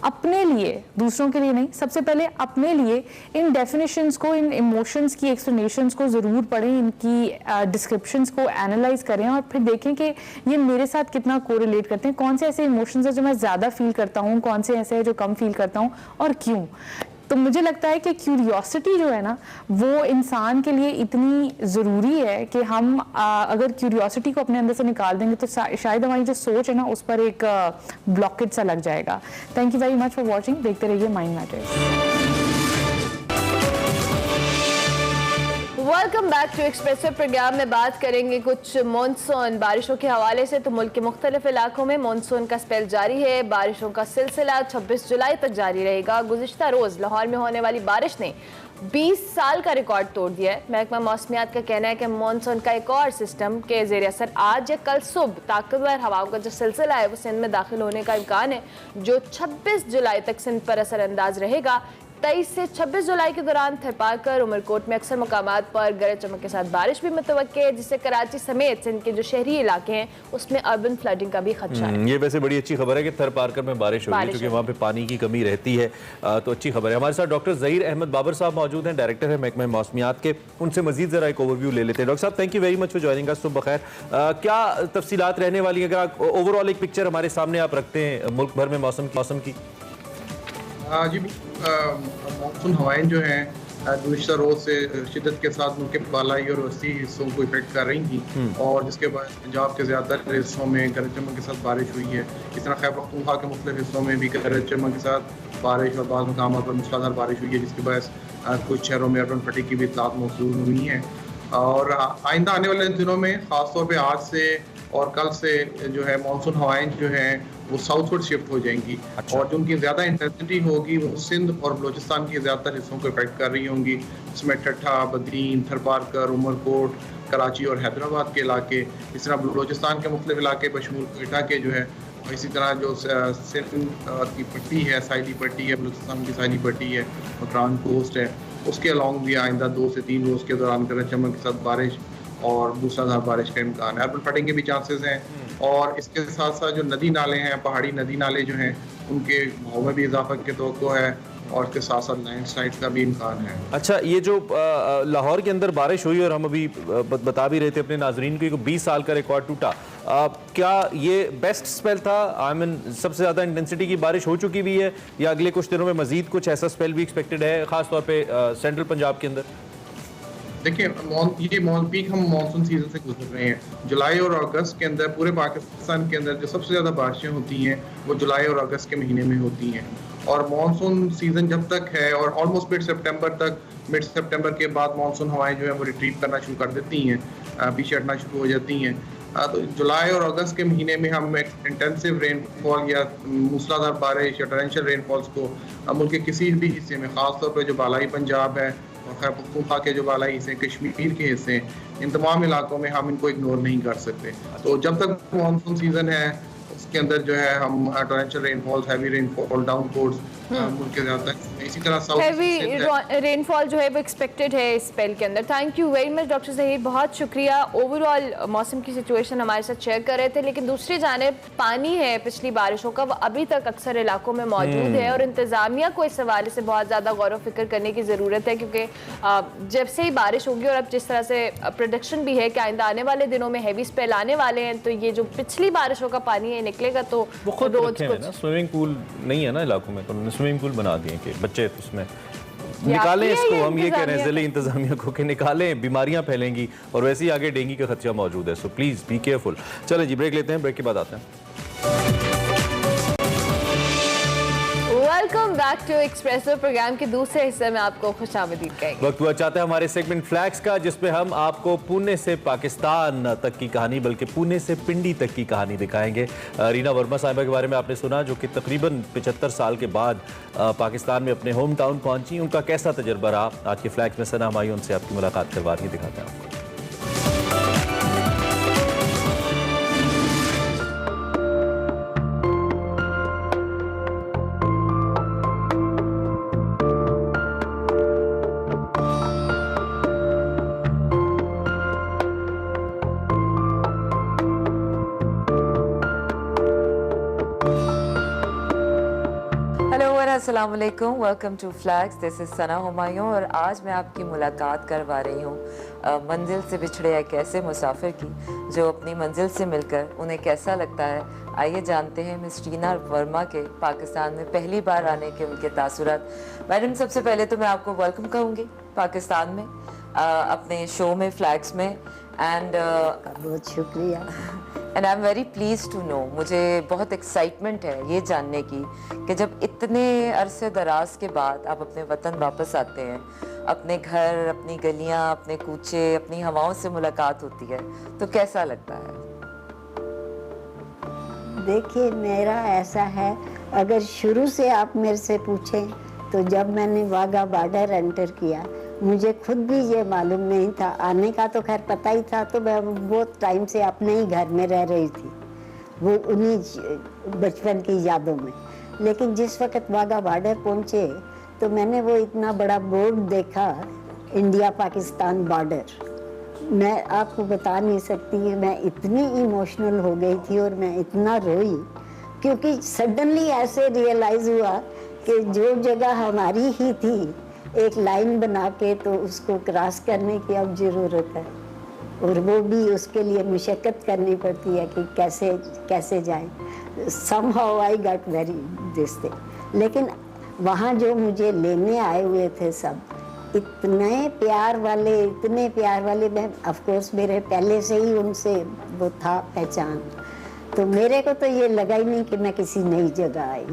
Speaker 7: अपने लिए, दूसरों के लिए नहीं, सबसे पहले अपने लिए इन डेफिनेशंस को, इन इमोशंस की एक्सप्लेनेशंस को ज़रूर पढ़ें, इनकी डिस्क्रिप्शंस को एनालाइज करें और फिर देखें कि ये मेरे साथ कितना कोरिलेट करते हैं, कौन से ऐसे इमोशंस हैं जो मैं ज़्यादा फील करता हूँ, कौन से ऐसे हैं जो कम फील करता हूँ और क्यों। तो मुझे लगता है कि क्यूरियोसिटी जो है ना वो इंसान के लिए इतनी ज़रूरी है कि हम अगर क्यूरियोसिटी को अपने अंदर से निकाल देंगे तो शायद हमारी जो सोच है ना उस पर एक ब्लॉकेज सा लग जाएगा। Thank you very much for watching. देखते रहिए mind matters.
Speaker 1: Welcome back to expressive program में बात करेंगे कुछ मॉनसून बारिशों के हवाले से। तो मुल्क के मुख्तलिफ इलाकों में मॉनसून का स्पेल जारी है। बारिशों का सिलसिला 26 जुलाई तक जारी रहेगा। गुज़िश्ता रोज़ लाहौर में होने वाली बारिश ने 20 साल का रिकॉर्ड तोड़ दिया है। महकमा मौसमियात का कहना है कि मॉनसून का एक और सिस्टम के ज़ेर असर आज या कल सुबह ताकतवर हवाओं का जो सिलसिला है वो सिंध में दाखिल होने का इम्कान है, जो 26 जुलाई तक सिंध पर असर अंदाज रहेगा। 23 से 26 जुलाई के दौरान थरपाकर, उमरकोट में अक्सर मकामात पर गरज चमक के साथ बारिश भी मुतवक्के है, जिससे कराची समेत सिंध के जो शहरी इलाके हैं उसमें अर्बन फ्लडिंग का भी खदशा है।
Speaker 2: ये वैसे बड़ी अच्छी खबर है कि थरपाकर में बारिश हो रही है, क्योंकि वहाँ पे पानी की कमी रहती है, तो अच्छी खबर है। हमारे साथ डॉक्टर ज़हीर अहमद बाबर साहब मौजूद हैं, डायरेक्टर है महकमा मौसमियात के। उनसे मजीद जरा एक ओवरव्यू ले लेते हैं। डॉक्टर साहब, thank you very much for joining us. सुबह खैर, क्या तफसीलात रहने वाली है, अगर आप ओवरऑल एक पिक्चर हमारे सामने आप रखते हैं मुल्क भर में मौसम की?
Speaker 9: जी, मानसून हवाएं जो हैं गुज़िश्ता रोज़ से शिद्दत के साथ मुल्क के बालाई और वसी हिस्सों को इफेक्ट कर रही थी, और जिसके बाद पंजाब के ज़्यादातर हिस्सों में गरज चमक के साथ बारिश हुई है। इस तरह खैबर पख्तूनख्वा के मुख्तलिफ हिस्सों में भी गरज चमक के साथ बारिश और बाद मकामात पर मूसलाधार बारिश हुई है, जिसके बाद कुछ शहरों में अर्बन फटी की भी इत्तलात मौसूल हुई हैं। और आइंदा आने वाले दिनों में ख़ासतौर पर आज से और कल से जो है मानसून हवाएं जो हैं वो साउथवर्ड शिफ्ट हो जाएंगी। अच्छा। और जो उनकी ज़्यादा इंटेंसिटी होगी वो सिंध और बलोचिस्तान के ज़्यादातर हिस्सों को इफेक्ट कर रही होंगी, जिसमें ठट्ठा, बदरीन, थरपारकर, उमरकोट, कराची और हैदराबाद के इलाके, इस तरह बलोचिस्तान के मुख्तलिफ इलाके बशमूल कोयटा के जो है, इसी तरह जो सिंध की पट्टी है, साहिली पट्टी है, बलोचिस्तान की साहिली पट्टी है, मकरान कोस्ट है, उसके अलॉन्ग भी आइंदा 2 से 3 रोज़ के दौरान गरज चमक के साथ बारिश और मूसलाधार बारिश का इम्कान है। अर्बन फटिंग के भी चांसेस हैं, और इसके साथ साथ जो नदी नाले हैं, पहाड़ी नदी नाले जो हैं, उनके भाव में भी इजाफा के तवक्को है, और इसके साथ साथ लैंडस्लाइड का भी इम्कान है। अच्छा, ये जो लाहौर के अंदर बारिश हुई और हम अभी बता भी रहे थे अपने नाजरीन को, 20 साल का रिकॉर्ड टूटा, क्या ये बेस्ट स्पेल था? आई मीन सबसे ज़्यादा इंटेंसिटी की बारिश हो चुकी भी है, या अगले कुछ दिनों में मजीद कुछ ऐसा स्पेल भी एक्सपेक्टेड है, खासतौर पर सेंट्रल पंजाब के अंदर? देखिए, ये पीक हम मानसून सीजन से गुजर रहे हैं। जुलाई और अगस्त के अंदर पूरे पाकिस्तान के अंदर जो सबसे ज़्यादा बारिशें होती हैं वो जुलाई और अगस्त के महीने में होती हैं, और मानसून सीजन जब तक है और ऑलमोस्ट मिड सितंबर के बाद मानसून हवाएं जो है वो रिट्रीव करना शुरू कर देती हैं, पीछे हटना शुरू हो जाती हैं। तो जुलाई और अगस्त के महीने में हम इंटेंसिव रेनफॉल या मूसलाधार बारिश या टॉरेंशियल रेनफॉल्स को मुल्क के किसी भी हिस्से में, ख़ासतौर पर जो बालाई पंजाब है और खैबर पख्तूनख्वा के जो बालाई हिस्से, कश्मीर के हिस्से, इन तमाम इलाकों में हम इनको इग्नोर नहीं कर सकते। तो जब तक मानसून सीजन है उसके अंदर जो है हम टॉरेंशियल रेनफॉल, हैवी रेनफॉल, डाउनपोर्स मुल्क के ज़्यादातर, इसी तरह
Speaker 1: हैवी रेनफॉल जो है वो एक्सपेक्टेड है इस स्पेल के अंदर। Thank you very much doctor Zaheer, बहुत शुक्रिया। ओवरऑल मौसम की सिचुएशन हमारे साथ शेयर कर रहे थे, लेकिन दूसरी जानिब पानी है पिछली बारिशों का, वो अभी तक अक्सर इलाकों में मौजूद है और इंतज़ामिया को इस हवाले से बहुत ज़्यादा गौर व फिक्र करने की ज़रूरत है, क्योंकि जब से ही बारिश होगी और अब जिस तरह से प्रोडिक्शन भी है कि आइंदा आने वाले दिनों में हैवी स्पेल आने वाले हैं, तो ये जो पिछली बारिशों का पानी है निकलेगा तो
Speaker 2: वो खुद रखे हैं ना, स्विमिंग पूल नहीं है ना इलाकों में, तो उन्होंने स्विमिंग पूल बना दिए कि बच्चे उसमें निकालें इसको। हम ये कह रहे हैं जिले इंतजामिया को कि निकालें, बीमारियां फैलेंगी और वैसे ही आगे डेंगू का खतरा मौजूद है, सो प्लीज बी केयरफुल। चले जी ब्रेक लेते हैं, ब्रेक के बाद आते हैं।
Speaker 1: Welcome back to Expresso, program के दूसरे हिस्से में आपको खुशामदीद कहेंगे।
Speaker 2: वक्त हुआ चाहता है हमारे सेगमेंट फ्लैग्स का, जिसमें हम आपको पुणे से पाकिस्तान तक की कहानी, बल्कि पुणे से पिंडी तक की कहानी दिखाएंगे। रीना वर्मा साहिबा के बारे में आपने सुना, जो कि तकरीबन 75 साल के बाद पाकिस्तान में अपने होम टाउन पहुंची। उनका कैसा तजर्बा रहा, आज के फ्लैग्स में सना हमारी उनसे आपकी मुलाकात करवा रही है, दिखाते हैं आपको।
Speaker 10: अस्सलाम वालेकुम, welcome to Flags, this is Sana Humayun और आज मैं आपकी मुलाकात करवा रही हूँ मंजिल से बिछड़े एक ऐसे मुसाफिर की जो अपनी मंजिल से मिलकर उन्हें कैसा लगता है। आइए जानते हैं मिस रीना वर्मा के पाकिस्तान में पहली बार आने के उनके तासुरात। मैडम, सबसे पहले तो मैं आपको वेलकम कहूँगी पाकिस्तान में, अपने शो में, फ्लैग्स में, एंड
Speaker 11: बहुत शुक्रिया।
Speaker 10: And I am very please to know, मुझे बहुत एक्साइटमेंट है ये जानने की कि जब इतने अरसे दराज के बाद आप अपने वतन वापस आते हैं, अपने घर, अपनी गलियां, अपने कूचे, अपनी हवाओं से मुलाकात होती है, तो कैसा लगता है?
Speaker 11: देखिए, मेरा ऐसा है, अगर शुरू से आप मेरे से पूछें तो जब मैंने वाघा बॉर्डर एंटर किया, मुझे खुद भी ये मालूम नहीं था, आने का तो खैर पता ही था, तो मैं बहुत टाइम से अपने ही घर में रह रही थी, वो उन्हीं बचपन की यादों में। लेकिन जिस वक्त वाघा बॉर्डर पहुँचे तो मैंने वो इतना बड़ा बोर्ड देखा, इंडिया पाकिस्तान बॉर्डर। मैं आपको बता नहीं सकती, मैं इतनी इमोशनल हो गई थी और मैं इतना रोई, क्योंकि सडनली ऐसे रियलाइज़ हुआ कि जो जगह हमारी ही थी, एक लाइन बना के तो उसको क्रॉस करने की अब ज़रूरत है, और वो भी उसके लिए मुशक्क़त करनी पड़ती है कि कैसे कैसे जाएं। somehow I got very this thing। लेकिन वहाँ जो मुझे लेने आए हुए थे सब इतने प्यार वाले, मैं ऑफ कोर्स मेरे पहले से ही उनसे वो था पहचान, तो मेरे को तो ये लगा ही नहीं कि मैं किसी नई जगह आई।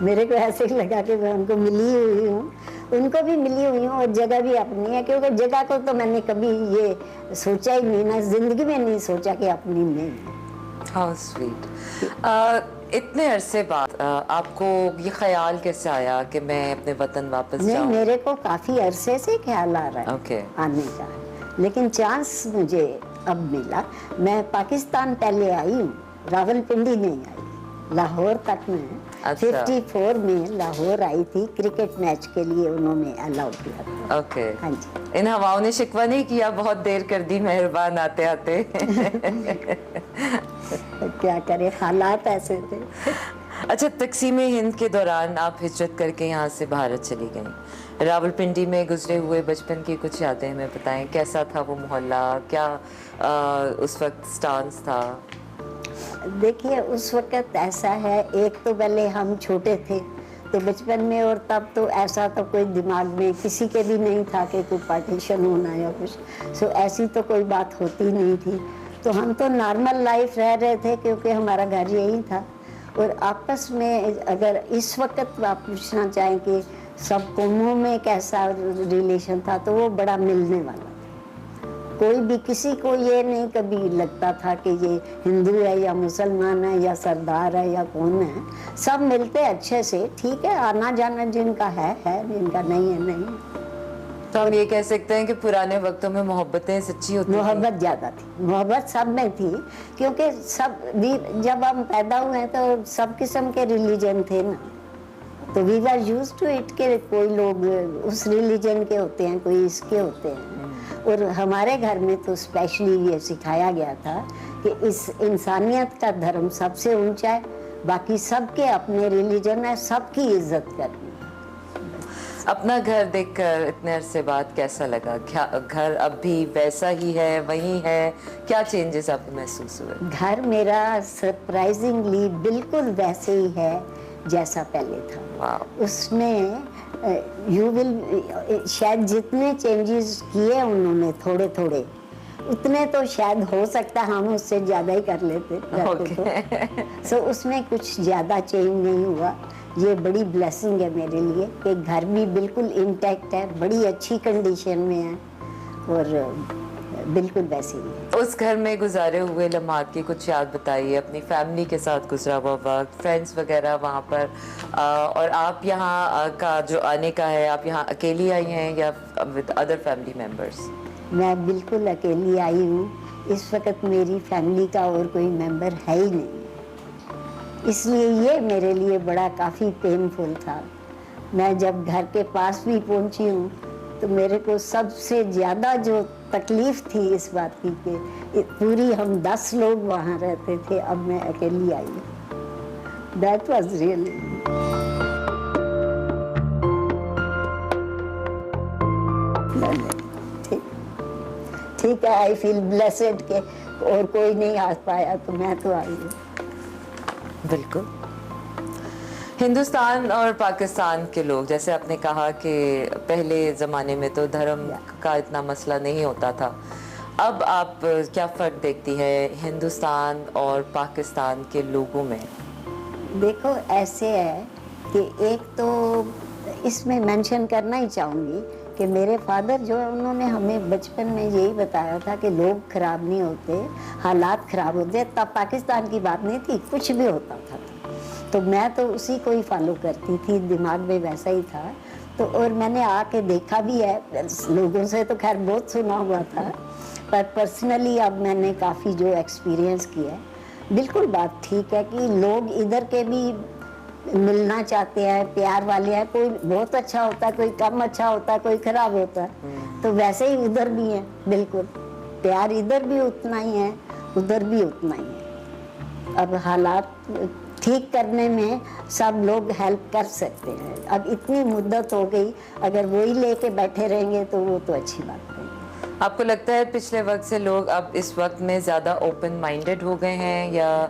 Speaker 11: मेरे को ऐसे ही लगा कि मैं उनको मिली हुई हूँ, उनको भी मिली हुई हूँ और जगह भी अपनी है, क्योंकि जगह को तो मैंने कभी ये सोचा ही नहीं ना, जिंदगी में नहीं सोचा कि अपनी नहीं है।
Speaker 10: How sweet. इतने अरसे बाद आपको ये ख्याल कैसे आया कि मैं अपने वतन वापस जाऊं?
Speaker 11: नहीं, मेरे को काफ़ी अरसे से ख्याल आ रहा है आने का, लेकिन चांस मुझे अब मिला। मैं पाकिस्तान पहले आई हूँ, रावलपिंडी नहीं आई, लाहौर तक में। 54 में लाहौर आई थी, क्रिकेट मैच के लिए उन्होंने अलाउ किया।
Speaker 10: ओके।
Speaker 11: हाँ जी।
Speaker 10: इन हवाओं ने शिकवा नहीं किया, बहुत देर कर दी मेहरबान आते आते।
Speaker 11: क्या करें, हालात ऐसे थे।
Speaker 10: अच्छा, तकसीम हिंद के दौरान आप हिजरत करके यहाँ से भारत चली गई। रावलपिंडी में गुजरे हुए बचपन की कुछ यादें हमें बताएं, कैसा था वो मोहल्ला, क्या उस वक्त स्टांस था?
Speaker 11: देखिए, उस वक्त ऐसा है, एक तो पहले हम छोटे थे तो बचपन में, और तब तो ऐसा तो कोई दिमाग में किसी के भी नहीं था कि कोई पार्टीशन होना या कुछ, सो ऐसी तो कोई बात होती नहीं थी। तो हम तो नॉर्मल लाइफ रह रहे थे, क्योंकि हमारा घर यही था। और आपस में अगर इस वक्त आप पूछना चाहें कि सब कौमों में कैसा रिलेशन था, तो वो बड़ा मिलने वाला था। कोई भी किसी को ये नहीं कभी लगता था कि ये हिंदू है या मुसलमान है या सरदार है या कौन है, सब मिलते अच्छे से। ठीक है, आना जाना जिनका है जिनका नहीं है नहीं।
Speaker 10: तो हम ये कह सकते हैं कि पुराने वक्तों में मोहब्बतें सच्ची होती थी।
Speaker 11: मोहब्बत ज़्यादा थी, मोहब्बत सब में थी, क्योंकि सब भी जब हम पैदा हुए तो सब किस्म के रिलीजन थे ना, तो we were used to it के कोई लोग उस रिलीजन के होते हैं, कोई इसके होते हैं। और हमारे घर में तो स्पेशली ये सिखाया गया था कि इस इंसानियत का धर्म सबसे ऊंचा है, बाकी सबके अपने रिलीजन है, सबकी इज्जत करनी।
Speaker 10: अपना घर देखकर इतने अरसे बाद कैसा लगा? क्या घर अब भी वैसा ही है, वही है? क्या चेंजेस आपको महसूस हुए?
Speaker 11: घर मेरा सरप्राइजिंगली बिल्कुल वैसे ही है जैसा पहले था। उसमें यू विल शायद जितने चेंजेस किए उन्होंने थोड़े थोड़े, उतने तो शायद हो सकता हम उससे ज़्यादा ही कर लेते तो। सो उसमें कुछ ज़्यादा चेंज नहीं हुआ। ये बड़ी ब्लेसिंग है मेरे लिए कि घर भी बिल्कुल इंटैक्ट है, बड़ी अच्छी कंडीशन में है और बिल्कुल वैसे ही है।
Speaker 10: उस घर में गुजारे हुए लम्हात की कुछ याद बताइए, अपनी फैमिली के साथ गुजरा हुआ वक्त, फ्रेंड्स वगैरह वहाँ पर, और आप यहाँ का जो आने का है, आप यहाँ अकेली आई हैं या विद अदर फैमिली मेम्बर्स?
Speaker 11: मैं बिल्कुल अकेली आई हूँ। इस वक्त मेरी फैमिली का और कोई मेंबर है ही नहीं, इसलिए ये मेरे लिए बड़ा काफ़ी पेनफुल था। मैं जब घर के पास भी पहुँची हूँ तो मेरे को सबसे ज़्यादा जो तकलीफ़ थी इस बात की कि पूरी हम 10 लोग वहाँ रहते थे, अब मैं अकेली आई हूँ। दैट वाज रियली ठीक है। आई फील ब्लेस्ड के और कोई नहीं आ पाया तो मैं तो आई हूँ।
Speaker 10: बिल्कुल। हिंदुस्तान और पाकिस्तान के लोग, जैसे आपने कहा कि पहले ज़माने में तो धर्म का इतना मसला नहीं होता था, अब आप क्या फ़र्क देखती है हिंदुस्तान और पाकिस्तान के लोगों में?
Speaker 11: देखो ऐसे है कि एक तो इसमें मेंशन करना ही चाहूँगी कि मेरे फादर जो है उन्होंने हमें बचपन में यही बताया था कि लोग ख़राब नहीं होते, हालात ख़राब होते। तब पाकिस्तान की बात नहीं थी, कुछ भी होता था तो मैं तो उसी को ही फॉलो करती थी, दिमाग में वैसा ही था। तो और मैंने आके देखा भी है, लोगों से तो खैर बहुत सुना हुआ था, पर पर्सनली अब मैंने काफ़ी जो एक्सपीरियंस किया है, बिल्कुल बात ठीक है कि लोग इधर के भी मिलना चाहते हैं, प्यार वाले हैं। कोई बहुत अच्छा होता है, कोई कम अच्छा होता है, कोई खराब होता है, तो वैसे ही उधर भी है। बिल्कुल प्यार इधर भी उतना ही है, उधर भी उतना ही है। अब हालात ठीक करने में सब लोग हेल्प कर सकते हैं। अब इतनी मुद्दत हो गई, अगर वही लेके बैठे रहेंगे तो वो तो अच्छी बात नहीं।
Speaker 10: आपको लगता है पिछले वक्त से लोग अब इस वक्त में ज़्यादा ओपन माइंडेड हो गए हैं, या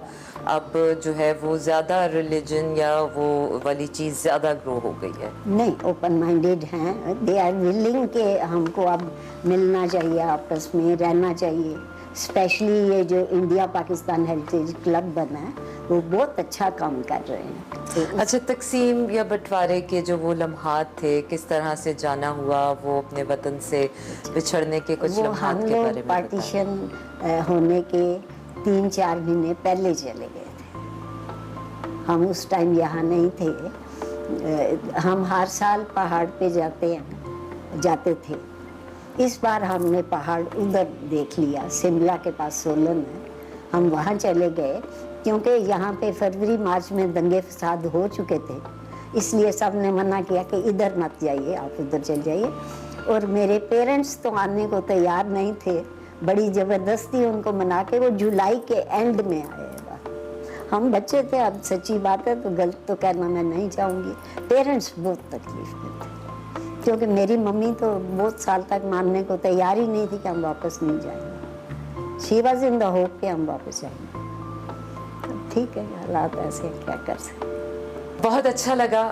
Speaker 10: अब जो है वो ज़्यादा रिलीजन या वो वाली चीज़ ज़्यादा ग्रो हो गई है?
Speaker 11: नहीं, ओपन माइंडेड हैं, दे आर विलिंग के हमको अब मिलना चाहिए, आपस में रहना चाहिए। स्पेशली ये जो इंडिया पाकिस्तान हेरिटेज क्लब बना है वो बहुत अच्छा काम कर रहे हैं।
Speaker 10: अच्छा, तकसीम या बंटवारे के जो वो लम्हात थे, किस तरह से जाना हुआ, वो अपने वतन से बिछड़ने के कुछ लम्हात के बारे में
Speaker 11: पार्टीशन होने के 3-4 महीने पहले चले गए थे। हम उस टाइम यहाँ नहीं थे। हम हर साल पहाड़ पे जाते थे। इस बार हमने पहाड़ उधर देख लिया, शिमला के पास सोलन है, हम वहाँ चले गए क्योंकि यहाँ पे फरवरी मार्च में दंगे फसाद हो चुके थे, इसलिए सब ने मना किया कि इधर मत जाइए, आप उधर चल जाइए। और मेरे पेरेंट्स तो आने को तैयार नहीं थे, बड़ी ज़बरदस्ती उनको मना के वो जुलाई के एंड में आएगा। हम बच्चे थे, अब सच्ची बात है तो गलत तो कहना मैं नहीं चाहूँगी। पेरेंट्स बहुत तकलीफ में थे क्योंकि मेरी मम्मी तो बहुत साल तक मानने को तैयार ही नहीं थी कि हम वापस नहीं जाएंगे। She was in the hope कि हम वापस जाएंगे। ठीक है, हालात ऐसे, क्या कर सकते।
Speaker 10: बहुत अच्छा लगा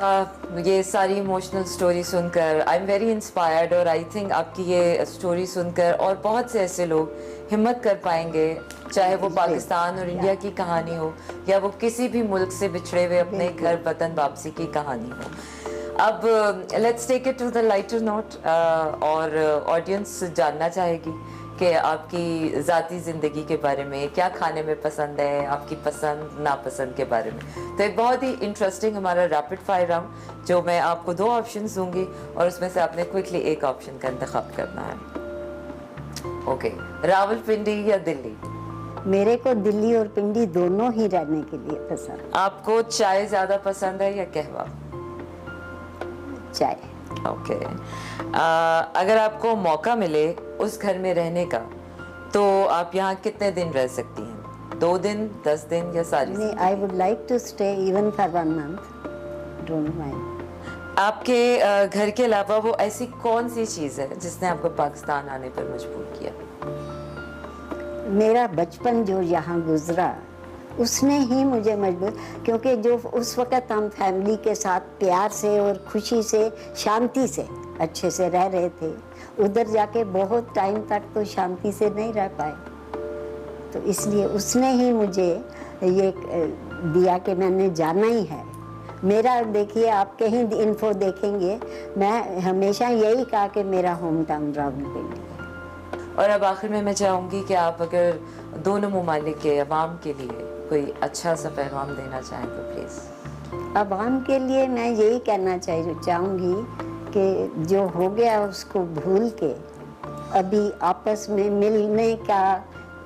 Speaker 10: ये सारी इमोशनल स्टोरी सुनकर। आई एम वेरी इंस्पायर्ड, और आई थिंक आपकी ये स्टोरी सुनकर और बहुत से ऐसे लोग हिम्मत कर पाएंगे, चाहे वो पाकिस्तान और इंडिया की कहानी हो या वो किसी भी मुल्क से बिछड़े हुए अपने घर वतन वापसी की कहानी हो। अब let's take it to the lighter note, और ऑडियंस जानना चाहेगी कि आपकी ज़ाती ज़िंदगी के बारे में, क्या खाने में पसंद है, आपकी पसंद नापसंद के बारे में। तो एक बहुत ही इंटरेस्टिंग हमारा रैपिड फायर राउंड, जो मैं आपको 2 ऑप्शंस दूंगी और उसमें से आपने क्विकली एक ऑप्शन का इंतखाब करना है। ओके, रावलपिंडी या दिल्ली?
Speaker 11: मेरे को दिल्ली और पिंडी दोनों ही रहने के लिए पसंद।
Speaker 10: आपको चाय ज़्यादा पसंद है या कहवा?
Speaker 11: चाय।
Speaker 10: ओके। अगर आपको मौका मिले उस घर में रहने का, तो आप यहाँ कितने दिन रह सकती हैं? 2 दिन, 10 दिन या सारी?
Speaker 11: नहीं, I would like to stay even for 1 month, don't mind.
Speaker 10: आपके घर के अलावा वो ऐसी कौन सी चीज़ है जिसने आपको पाकिस्तान आने पर मजबूर किया?
Speaker 11: मेरा बचपन जो यहाँ गुजरा उसने ही मुझे मजबूर, क्योंकि जो उस वक़्त हम फैमिली के साथ प्यार से और खुशी से शांति से अच्छे से रह रहे थे, उधर जाके बहुत टाइम तक तो शांति से नहीं रह पाए। तो इसलिए उसने ही मुझे ये दिया कि मैंने जाना ही है। मेरा देखिए, आप कहीं इन्फो देखेंगे, मैं हमेशा यही कहा कि मेरा होम टाउन रावलपिंडी है।
Speaker 10: और अब आखिर में मैं चाहूँगी कि आप अगर दोनों ममालिक के अवाम के लिए कोई अच्छा सा पैगाम देना चाहें तो प्लीज़।
Speaker 11: अवाम के लिए मैं यही कहना चाहूँगी कि जो हो गया उसको भूल के अभी आपस में मिलने का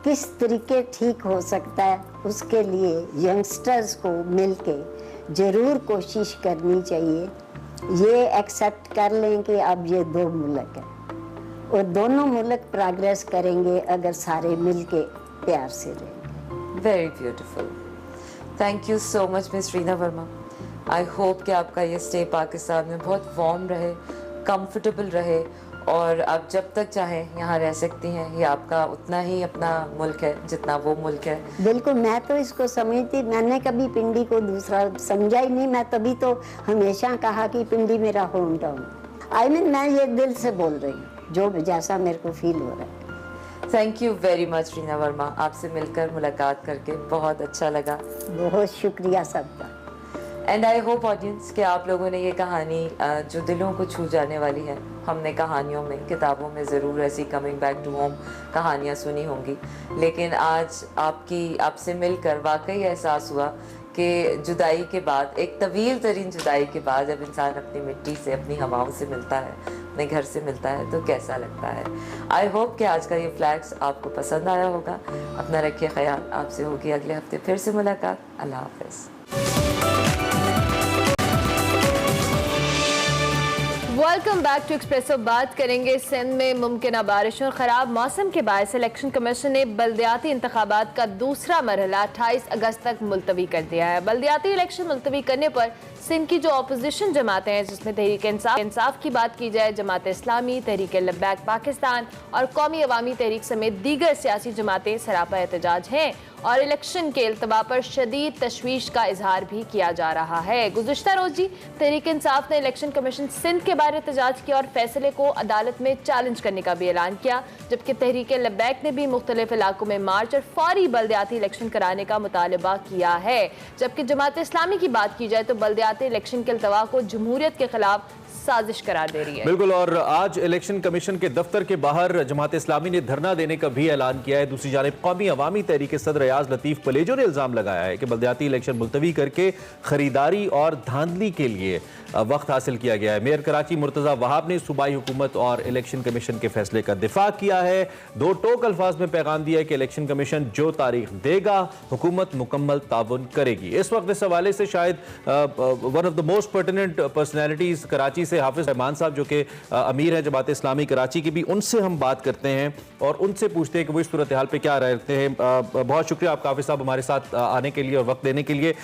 Speaker 11: किस तरीके ठीक हो सकता है, उसके लिए यंगस्टर्स को मिलके ज़रूर कोशिश करनी चाहिए। ये एक्सेप्ट कर लें कि अब ये 2 मुल्क हैं और दोनों मुल्क प्रोग्रेस करेंगे अगर सारे मिलके प्यार से रहेंगे।
Speaker 10: Very beautiful, thank you so much miss Reena Verma. I hope कि आपका ये स्टे पाकिस्तान में बहुत वार्म रहे, कंफर्टेबल रहे और आप जब तक चाहें यहाँ रह सकती हैं। ये आपका उतना ही अपना मुल्क है जितना वो मुल्क है।
Speaker 11: बिल्कुल, मैं तो इसको समझती, मैंने कभी पिंडी को दूसरा समझा ही नहीं। मैं तभी तो हमेशा कहा कि पिंडी मेरा होम टाउन। आई मीन मैं ये दिल से बोल रही हूँ, जो जैसा मेरे को फील हो रहा है।
Speaker 10: Thank you very much Reena Verma, आपसे मिलकर मुलाकात करके बहुत अच्छा लगा।
Speaker 11: बहुत शुक्रिया सबका।
Speaker 10: एंड आई होप ऑडियंस कि आप लोगों ने ये कहानी जो दिलों को छू जाने वाली है, हमने कहानियों में, किताबों में ज़रूर ऐसी कमिंग बैक टू होम कहानियाँ सुनी होंगी, लेकिन आज आपसे मिलकर वाकई एहसास हुआ कि जुदाई के बाद, एक तवील तरीन जुदाई के बाद, जब इंसान अपनी मिट्टी से, अपनी हवाओं से मिलता है, अपने घर से मिलता है, तो कैसा लगता है। आई होप कि आज का ये फ्लैग्स आपको पसंद आया होगा। अपना रखिए ख्याल, आपसे होगी अगले हफ्ते फिर से मुलाकात। अल्लाह हाफ़िज़।
Speaker 1: Welcome back to Expresso. बात करेंगे सिंध में मुमकिन बारिश और ख़राब मौसम के बायस इलेक्शन कमीशन ने बल्दियाती इंतखाबात का दूसरा मरहला 28 अगस्त तक मुलतवी कर दिया है। बल्दियाती इलेक्शन मुलतवी करने पर सिंध की जो अपोजिशन जमातें हैं, जिसमें तहरीक इंसाफ की बात की जाए, जमात इस्लामी, तहरीक लब्बैक पाकिस्तान और कौमी अवामी तहरीक समेत दीगर सियासी जमातें सरापा एहतजाज हैं और इलेक्शन के इल्तवा पर शदीद तशवीश का इजहार भी किया जा रहा है। गुज़िश्ता रोज़ तहरीक इंसाफ ने इलेक्शन कमीशन सिंध के बारे एहतजाज किया और फैसले को अदालत में चैलेंज करने का भी ऐलान किया, जबकि तहरीक लब्बैक ने भी मुख्तलिफ इलाकों में मार्च और फौरी बल्दियाती इलेक्शन कराने का मुतालबा किया है। जबकि जमात इस्लामी की बात की जाए तो बल्दियाती इलेक्शन के इल्तवा को जमहूरियत के खिलाफ साजिश करार दे रही है।
Speaker 2: बिल्कुल, और आज इलेक्शन कमीशन के दफ्तर के बाहर जमात इस्लामी ने धरना देने का भी ऐलान किया है। दूसरी जानिब कौमी अवामी तहरीक सदर रियाज लतीफ पलेजो ने इल्जाम लगाया है कि बल्दियाती इलेक्शन मुलतवी करके खरीदारी और धांधली के लिए वक्त हासिल किया गया है। मेयर कराची मुर्तजा वहाब ने सूबाई हुकूमत और इलेक्शन कमीशन के फैसले का दिफा किया है। 2 टोक अल्फाज में पैगाम दिया है कि इलेक्शन कमीशन जो तारीख देगा, हुकूमत मुकम्मल ताउन करेगी। इस वक्त इस हवाले से शायद one of the most pertinent personalities Karachi से हाफिज रहमान साहब, जो कि अमीर हैं जमात इस्लामी कराची की, भी उनसे हम बात करते हैं और उनसे पूछते हैं कि वो इस सूरत हाल पे क्या राय रखते हैं। बहुत शुक्रिया आपका हाफिज साहब हमारे साथ आने के लिए और वक्त देने के लिए।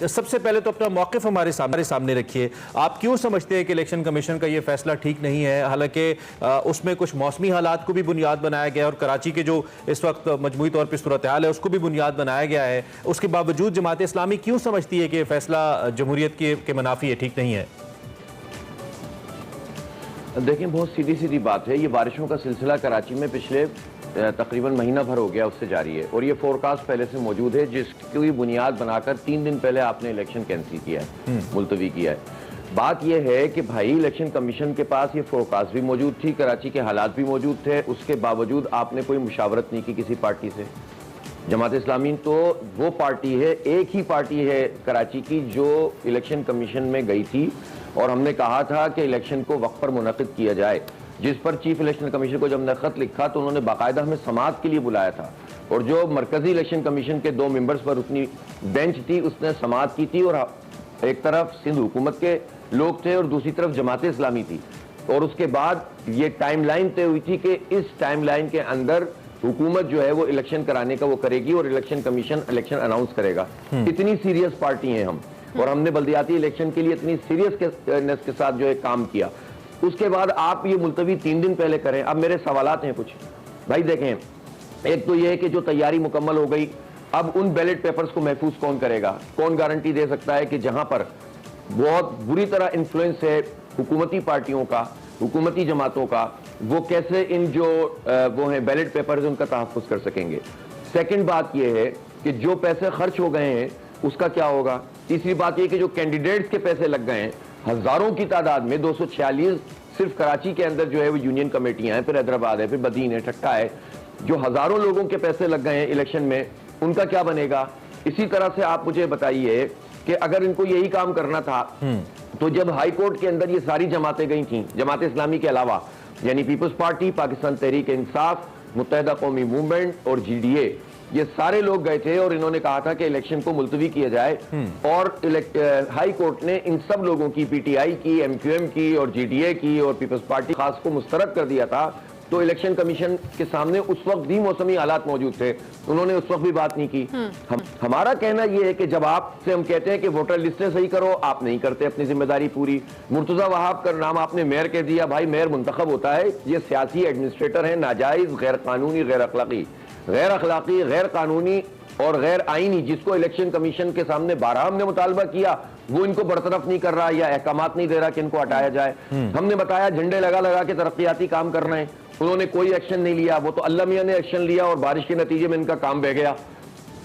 Speaker 2: सबसे पहले तो अपना मौक़िफ़ हमारे सामने रखिए। आप क्यों समझते हैं कि इलेक्शन कमीशन का ये फैसला ठीक नहीं है, हालांकि उसमें कुछ मौसमी हालात को भी बुनियाद बनाया गया है और कराची के जो इस वक्त मजमूई तौर पर सूरत हाल है उसको भी बुनियाद बनाया गया है। उसके बावजूद जमात इस्लामी क्यों समझती है कि फैसला जमहूरियत के मुनाफी है, ठीक नहीं है?
Speaker 12: देखिए, बहुत सीधी बात है। ये बारिशों का सिलसिला कराची में पिछले तकरीबन महीना भर हो गया उससे जारी है और ये फोरकास्ट पहले से मौजूद है, जिसकी बुनियाद बनाकर 3 दिन पहले आपने इलेक्शन कैंसिल किया है, मुलतवी किया है। बात यह है कि भाई इलेक्शन कमीशन के पास ये फोरकास्ट भी मौजूद थी, कराची के हालात भी मौजूद थे, उसके बावजूद आपने कोई मुशावरत नहीं की किसी पार्टी से। जमात इस्लामी तो वो पार्टी है, एक ही पार्टी है कराची की जो इलेक्शन कमीशन में गई थी और हमने कहा था कि इलेक्शन को वक्त पर मुनक़िद किया जाए, जिस पर चीफ इलेक्शन कमीशन को जब हमने खत लिखा तो उन्होंने बाकायदा हमें समाअत के लिए बुलाया था और जो मरकजी इलेक्शन कमीशन के 2 मेंबर्स पर उतनी बेंच थी उसने समाअत की थी और एक तरफ सिंध हुकूमत के लोग थे और दूसरी तरफ जमात इस्लामी थी और उसके बाद ये टाइमलाइन तय हुई थी कि इस टाइमलाइन के अंदर हुकूमत जो है वो इलेक्शन कराने का वो करेगी और इलेक्शन कमीशन इलेक्शन अनाउंस करेगा। इतनी सीरियस पार्टी हैं हम और हमने बल्दियाती इलेक्शन के लिए इतनी सीरियसनेस के साथ जो है काम किया। उसके बाद आप ये मुलतवी 3 दिन पहले करें। अब मेरे सवालात हैं कुछ भाई, देखें, एक तो ये है कि जो तैयारी मुकम्मल हो गई, अब उन बैलेट पेपर्स को महफूज कौन करेगा? कौन गारंटी दे सकता है कि जहां पर बहुत बुरी तरह इन्फ्लुएंस है हुकूमती पार्टियों का, हुकूमती जमातों का, वो कैसे इन जो वो हैं बैलेट पेपर्स उनका तहफ़्फ़ुज़ कर सकेंगे? सेकंड बात यह है कि जो पैसे खर्च हो गए हैं उसका क्या होगा? तीसरी बात यह कि जो कैंडिडेट्स के पैसे लग गए हैं हजारों की तादाद में, 246 सिर्फ कराची के अंदर जो है वो यूनियन कमेटियां हैं, फिर हैदराबाद है, फिर बदीन है, ठट्टा है, जो हजारों लोगों के पैसे लग गए हैं इलेक्शन में, उनका क्या बनेगा? इसी तरह से आप मुझे बताइए कि अगर इनको यही काम करना था तो जब हाई कोर्ट के अंदर ये सारी जमातें गई थी, जमात इस्लामी के अलावा, यानी पीपल्स पार्टी, पाकिस्तान तहरीक इंसाफ, मुत्तहिदा कौमी मूवमेंट और GDA, ये सारे लोग गए थे और इन्होंने कहा था कि इलेक्शन को मुलतवी किया जाए और हाई कोर्ट ने इन सब लोगों की, PTI की, MQM की और GDA की और पीपल्स पार्टी खास को मुस्तरद कर दिया था। तो इलेक्शन कमीशन के सामने उस वक्त भी मौसमी हालात मौजूद थे, उन्होंने उस वक्त भी बात नहीं की। हमारा कहना यह है कि जब आपसे हम कहते हैं कि वोटर लिस्टें सही करो, आप नहीं करते अपनी जिम्मेदारी पूरी। मुर्तजा वहाब का नाम आपने मेयर कह दिया। भाई, मेयर मुंतखब होता है, ये सियासी एडमिनिस्ट्रेटर है, नाजायज, गैर कानूनी, गैर अखलाकी, गैर कानूनी और गैर आईनी, जिसको इलेक्शन कमीशन के सामने 12 हमने मुतालबा किया, वो इनको बरतरफ नहीं कर रहा या अहकामात नहीं दे रहा कि इनको हटाया जाए। हमने बताया झंडे लगा लगा के तरक्याती काम करना है, उन्होंने कोई एक्शन नहीं लिया। वो तो अल्लाह मियां ने एक्शन लिया और बारिश के नतीजे में इनका काम बह गया।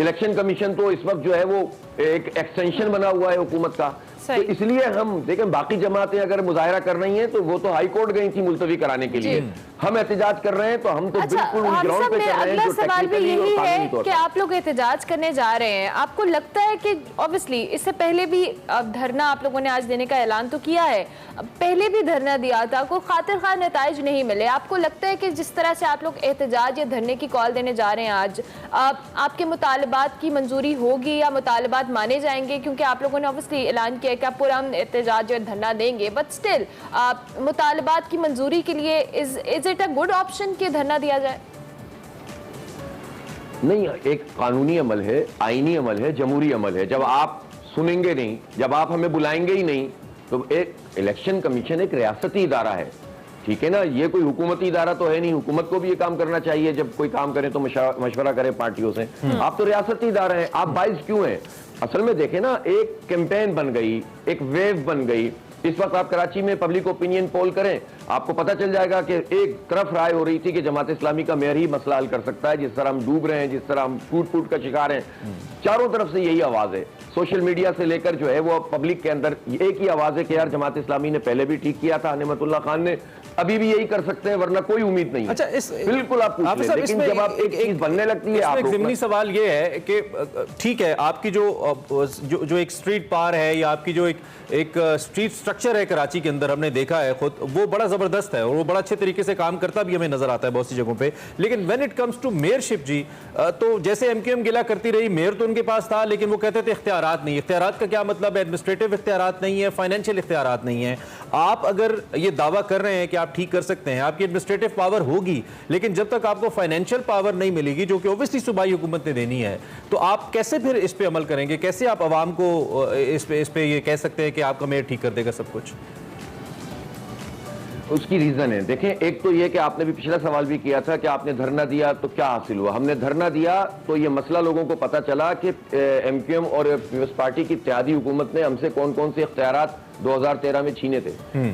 Speaker 12: इलेक्शन कमीशन तो इस वक्त जो है वो एक एक्सटेंशन बना हुआ है हुकूमत का। तो इसलिए हम देखें, बाकी जमातें अगर मुजाहरा कर रही हैं तो वो तो हाई कोर्ट गई थी मुलतवी कराने के लिए, हम एहतजाज कर रहे हैं तो हम तो बिल्कुल ग्राउंड पे कर रहे हैं। जो
Speaker 1: सवाल भी यही है कि आप लोग एहतजाज करने जा रहे हैं, आपको लगता है कि ऑब्वियसली इससे पहले भी धरना आप लोगों ने आज देने का ऐलान तो किया है, पहले भी धरना दिया था, कोई खातिर खा नताइज नहीं मिले, आपको लगता है कि जिस तरह से आप लोग एहतजाज या धरने की कॉल देने जा रहे हैं आज, आपके मुतालबात की मंजूरी होगी या मुतालबात माने जाएंगे? क्योंकि आप लोगों ने ऑब्वियसली ऐलान किया कि आप पूरा एहतजाज जो धरना देंगे, बट स्टिल मुतालबात की मंजूरी के लिए is it a good option कि धरना दिया जाए?
Speaker 12: नहीं, एक कानूनी अमल है, आईनी अमल है, जमहूरी अमल है। जब आप सुनेंगे नहीं, जब आप हमें बुलाएंगे ही नहीं, तो एक इलेक्शन कमीशन एक रियासती इदारा है, ठीक है ना, ये कोई हुकूमती इदारा तो है नहीं। हुकूमत को भी ये काम करना चाहिए, जब कोई काम करे तो मशवरा करे पार्टियों से। आप तो रियासती इदारा है, आप बाइस क्यों हैं? असल में देखें ना, एक कैंपेन बन गई, एक वेव बन गई। इस वक्त आप कराची में पब्लिक ओपिनियन पोल करें, आपको पता चल जाएगा कि एक तरफ राय हो रही थी कि जमात इस्लामी का मेयर ही मसला हल कर सकता है। जिस तरह हम डूब रहे हैं, जिस तरह हम टूट का शिकार हैं, चारों तरफ से यही आवाज है, सोशल मीडिया से लेकर जो है वो पब्लिक के अंदर एक ही आवाज है कि यार जमात इस्लामी ने पहले भी ठीक किया था, नेमतुल्लाह खान ने, अभी भी यही कर सकते हैं, वरना कोई उम्मीद नहीं है।
Speaker 2: अच्छा,
Speaker 12: बिल्कुल आप पूछ लें, लेकिन जब आप एक चीज बनने लगती है, आप
Speaker 2: ज़िमनी सवाल ये है कि ठीक है, आपकी जो एक स्ट्रीट पार है या आपकी जो एक स्ट्रीट स्ट्रक्चर है कराची के अंदर, हमने देखा है खुद, वो बड़ा जबरदस्त है और वो बड़ा अच्छे तरीके से काम करता भी हमें नजर आता है बहुत सी जगहों पे। लेकिन when it comes to mayorship जी, तो जैसे MQM गिला करती रही, मेयर तो उनके पास था, लेकिन वो कहते थे इख्तियारात नहीं। इख्तियारात का क्या मतलब? एडमिनिस्ट्रेटिव इख्तियारात नहीं है, फाइनेंशियल इख्तियारात नहीं है। आप अगर ये दावा कर रहे हैं कि आप ठीक कर सकते हैं, आपकी एडमिनिस्ट्रेटिव पावर होगी, लेकिन जब तक आपको फाइनेंशियल पावर नहीं मिलेगी, जो कि ऑब्वियसली सूबाई हुकूमत ने देनी है, तो आप कैसे फिर इस पे अमल करेंगे? कैसे आप आवाम को इस पे ये कह सकते हैं कि आपका मेयर ठीक कर देगा सब कुछ?
Speaker 12: उसकी रीजन है, देखें, एक तो ये कि आपने भी पिछला सवाल भी किया था कि आपने धरना दिया तो क्या हासिल हुआ। हमने धरना दिया तो ये मसला लोगों को पता चला कि MQM और पीपल्स पार्टी की इत्तेहादी हुकूमत ने हमसे कौन कौन से इख्तियारात 2013 में छीने थे।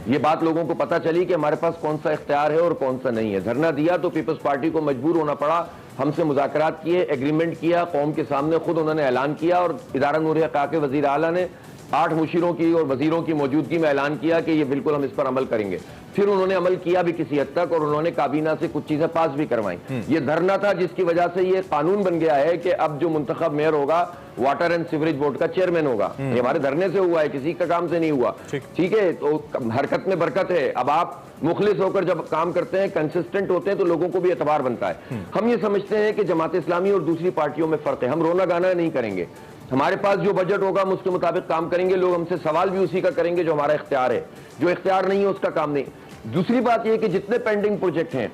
Speaker 12: ये बात लोगों को पता चली कि हमारे पास कौन सा इख्तियार है और कौन सा नहीं है। धरना दिया तो पीपल्स पार्टी को मजबूर होना पड़ा, हमसे मुज़ाकरात किए, एग्रीमेंट किया, कौम के सामने खुद उन्होंने ऐलान किया और इदारा नूर हक़ के वज़ीर आला ने 8 मुशीरों की और वजीरों की मौजूदगी में ऐलान किया कि ये बिल्कुल हम इस पर अमल करेंगे। फिर उन्होंने अमल किया भी किसी हद तक और उन्होंने काबीना से कुछ चीजें पास भी करवाई। ये धरना था जिसकी वजह से ये कानून बन गया है कि अब जो मुंतखब मेयर होगा वाटर एंड सीवरेज बोर्ड का चेयरमैन होगा। ये हमारे धरने से हुआ है, किसी का काम से नहीं हुआ। ठीक है, तो हरकत में बरकत है। अब आप मुखलिस होकर जब काम करते हैं, कंसिस्टेंट होते हैं, तो लोगों को भी एतबार बनता है। हम ये समझते हैं कि जमात इस्लामी और दूसरी पार्टियों में फर्क है। हम रोना गाना नहीं करेंगे, हमारे पास जो बजट होगा हम उसके मुताबिक काम करेंगे। लोग हमसे सवाल भी उसी का करेंगे जो हमारा इख्तियार है, जो इख्तियार नहीं है उसका काम नहीं। दूसरी बात यह कि जितने पेंडिंग प्रोजेक्ट हैं,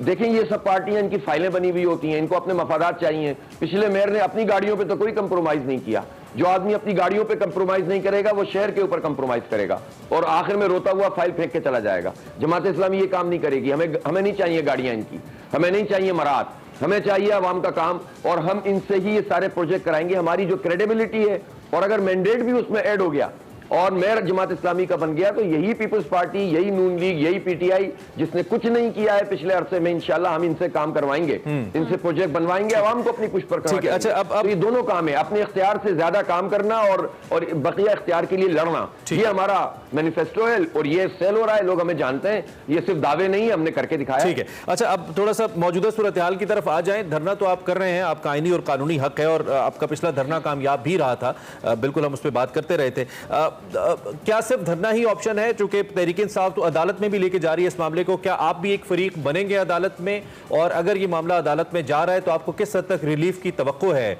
Speaker 12: देखें ये सब पार्टियां, इनकी फाइलें बनी हुई होती हैं, इनको अपने मफादात चाहिए। पिछले मेयर ने अपनी गाड़ियों पे तो कोई कंप्रोमाइज नहीं किया। जो आदमी अपनी गाड़ियों पे कंप्रोमाइज नहीं करेगा वो शहर के ऊपर कंप्रोमाइज करेगा और आखिर में रोता हुआ फाइल फेंक के चला जाएगा। जमात इस्लामी ये काम नहीं करेगी। हमें नहीं चाहिए गाड़ियां इनकी, हमें नहीं चाहिए मरात, हमें चाहिए आवाम का काम और हम इनसे ही ये सारे प्रोजेक्ट कराएंगे। हमारी जो क्रेडिबिलिटी है और अगर मैंडेट भी उसमें ऐड हो गया और मेयर जमात इस्लामी का बन गया तो यही पीपल्स पार्टी, यही नून लीग, यही पीटीआई जिसने कुछ नहीं किया है पिछले अरसे में, इंशाल्लाह हम इनसे काम करवाएंगे, इनसे प्रोजेक्ट बनवाएंगे, आवाम को अपनी पुष्ट पर करवाएंगे। अच्छा, अब ये दोनों काम है, अपने इख्तियार से ज्यादा काम करना और बकिया इख्तियार के लिए लड़ना। ये हमारा मैनिफेस्टो है और ये सेल हो रहा है, लोग हमें जानते हैं, ये सिर्फ दावे नहीं है, हमने करके दिखाया।
Speaker 2: ठीक है, अच्छा अब थोड़ा सा मौजूदा सूरत हाल की तरफ आ जाए। धरना तो आप कर रहे हैं, आपका आईनी और कानूनी हक है और आपका पिछला धरना कामयाब भी रहा था, बिल्कुल हम उस पर बात करते रहे थे। क्या सिर्फ धरना ही ऑप्शन है? चूंकि तहरीक इंसाफ तो अदालत में भी लेके जा रही है इस मामले को, क्या आप भी एक फरीक बनेंगे अदालत में? और अगर ये मामला अदालत में जा रहा है तो आपको किस हद तक रिलीफ की तवक्को है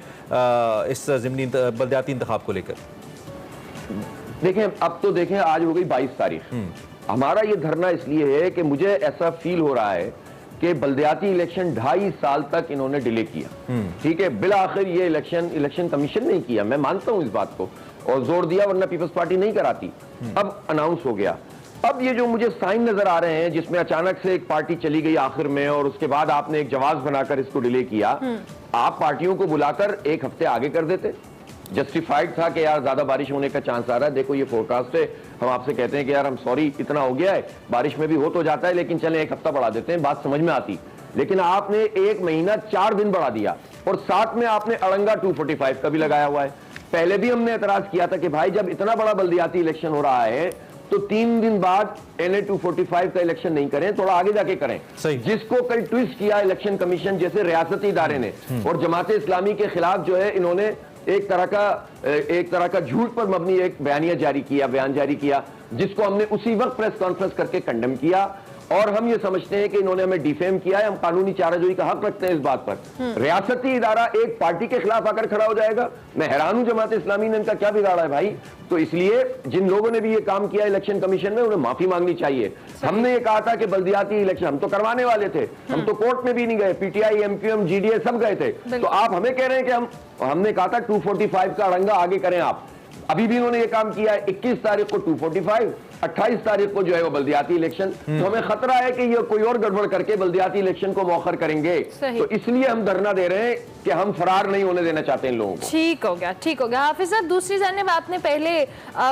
Speaker 2: इस ज़िमनी बलदियाती इंतखाब को लेकर?
Speaker 12: देखें, अब तो देखें, आज हो गई 22 तारीख। हमारा ये धरना इसलिए है कि मुझे ऐसा फील हो रहा है कि बल्दियाती इलेक्शन 2.5 साल तक इन्होंने डिले किया। ठीक है, बिल आखिर ये इलेक्शन कमीशन नहीं किया, मैं मानता हूं इस बात को, और जोर दिया, वरना पीपल्स पार्टी नहीं कराती। अब अनाउंस हो गया। अब ये जो मुझे साइन नजर आ रहे हैं जिसमें अचानक से एक पार्टी चली गई आखिर में और उसके बाद आपने एक जवाब बनाकर इसको डिले किया, आप पार्टियों को बुलाकर 1 हफ्ते आगे कर देते। जस्टिफाइड था कि यार ज्यादा बारिश होने का चांस आ रहा है, देखो ये फोरकास्ट है, हम आपसे कहते हैं कि यार हम सॉरी इतना हो गया है, बारिश में भी हो तो जाता है, लेकिन चलें 1 हफ्ता बढ़ा देते हैं, बात समझ में आती। लेकिन आपने 1 महीना 4 दिन बढ़ा दिया और साथ में आपने अड़ंगा 245 का भी लगाया हुआ है। पहले भी हमने एतराज किया था कि भाई जब इतना बड़ा बल्दियाती इलेक्शन हो रहा है तो 3 दिन बाद NA 245 का इलेक्शन नहीं करें, थोड़ा आगे जाके करें। जिसको कल ट्विस्ट किया इलेक्शन कमीशन जैसे रियासती इदारे ने और जमात इस्लामी के खिलाफ जो है इन्होंने एक तरह का झूठ पर मबनी एक बयान जारी किया, जिसको हमने उसी वक्त प्रेस कॉन्फ्रेंस करके कंडेम किया और हम ये समझते हैं कि इन्होंने हमें डिफेम किया है। हम कानूनी चाराजोई का हक रखते हैं इस बात पर। रियासती इदारा एक पार्टी के खिलाफ आकर खड़ा हो जाएगा, मैं हैरान हूं जमात इस्लामी ने इनका क्या बिगाड़ा है भाई। तो इसलिए जिन लोगों ने भी ये काम किया इलेक्शन कमीशन में, उन्हें माफी मांगनी चाहिए। हमने ये कहा था कि बल्दियाती इलेक्शन हम तो करवाने वाले थे, हम तो कोर्ट में भी नहीं गए, पीटीआई, MQM, GDA सब गए थे, तो आप हमें कह रहे हैं कि हमने कहा था 245 का अड़ंगा आगे करें आप। अभी भी इन्होंने ये काम किया है, 21 तारीख को 245, 28 तारीख को जो है वो बल्दियाती इलेक्शन। तो हमें खतरा है कि ये कोई और गड़बड़ करके बल्दियाती इलेक्शन को मौखर करेंगे, तो इसलिए हम धरना दे रहे हैं कि हम फरार नहीं होने देना चाहते इन लोगों को।
Speaker 1: ठीक हो गया, ठीक हो गया। हाफिज साहब, दूसरी जानिब आपने पहले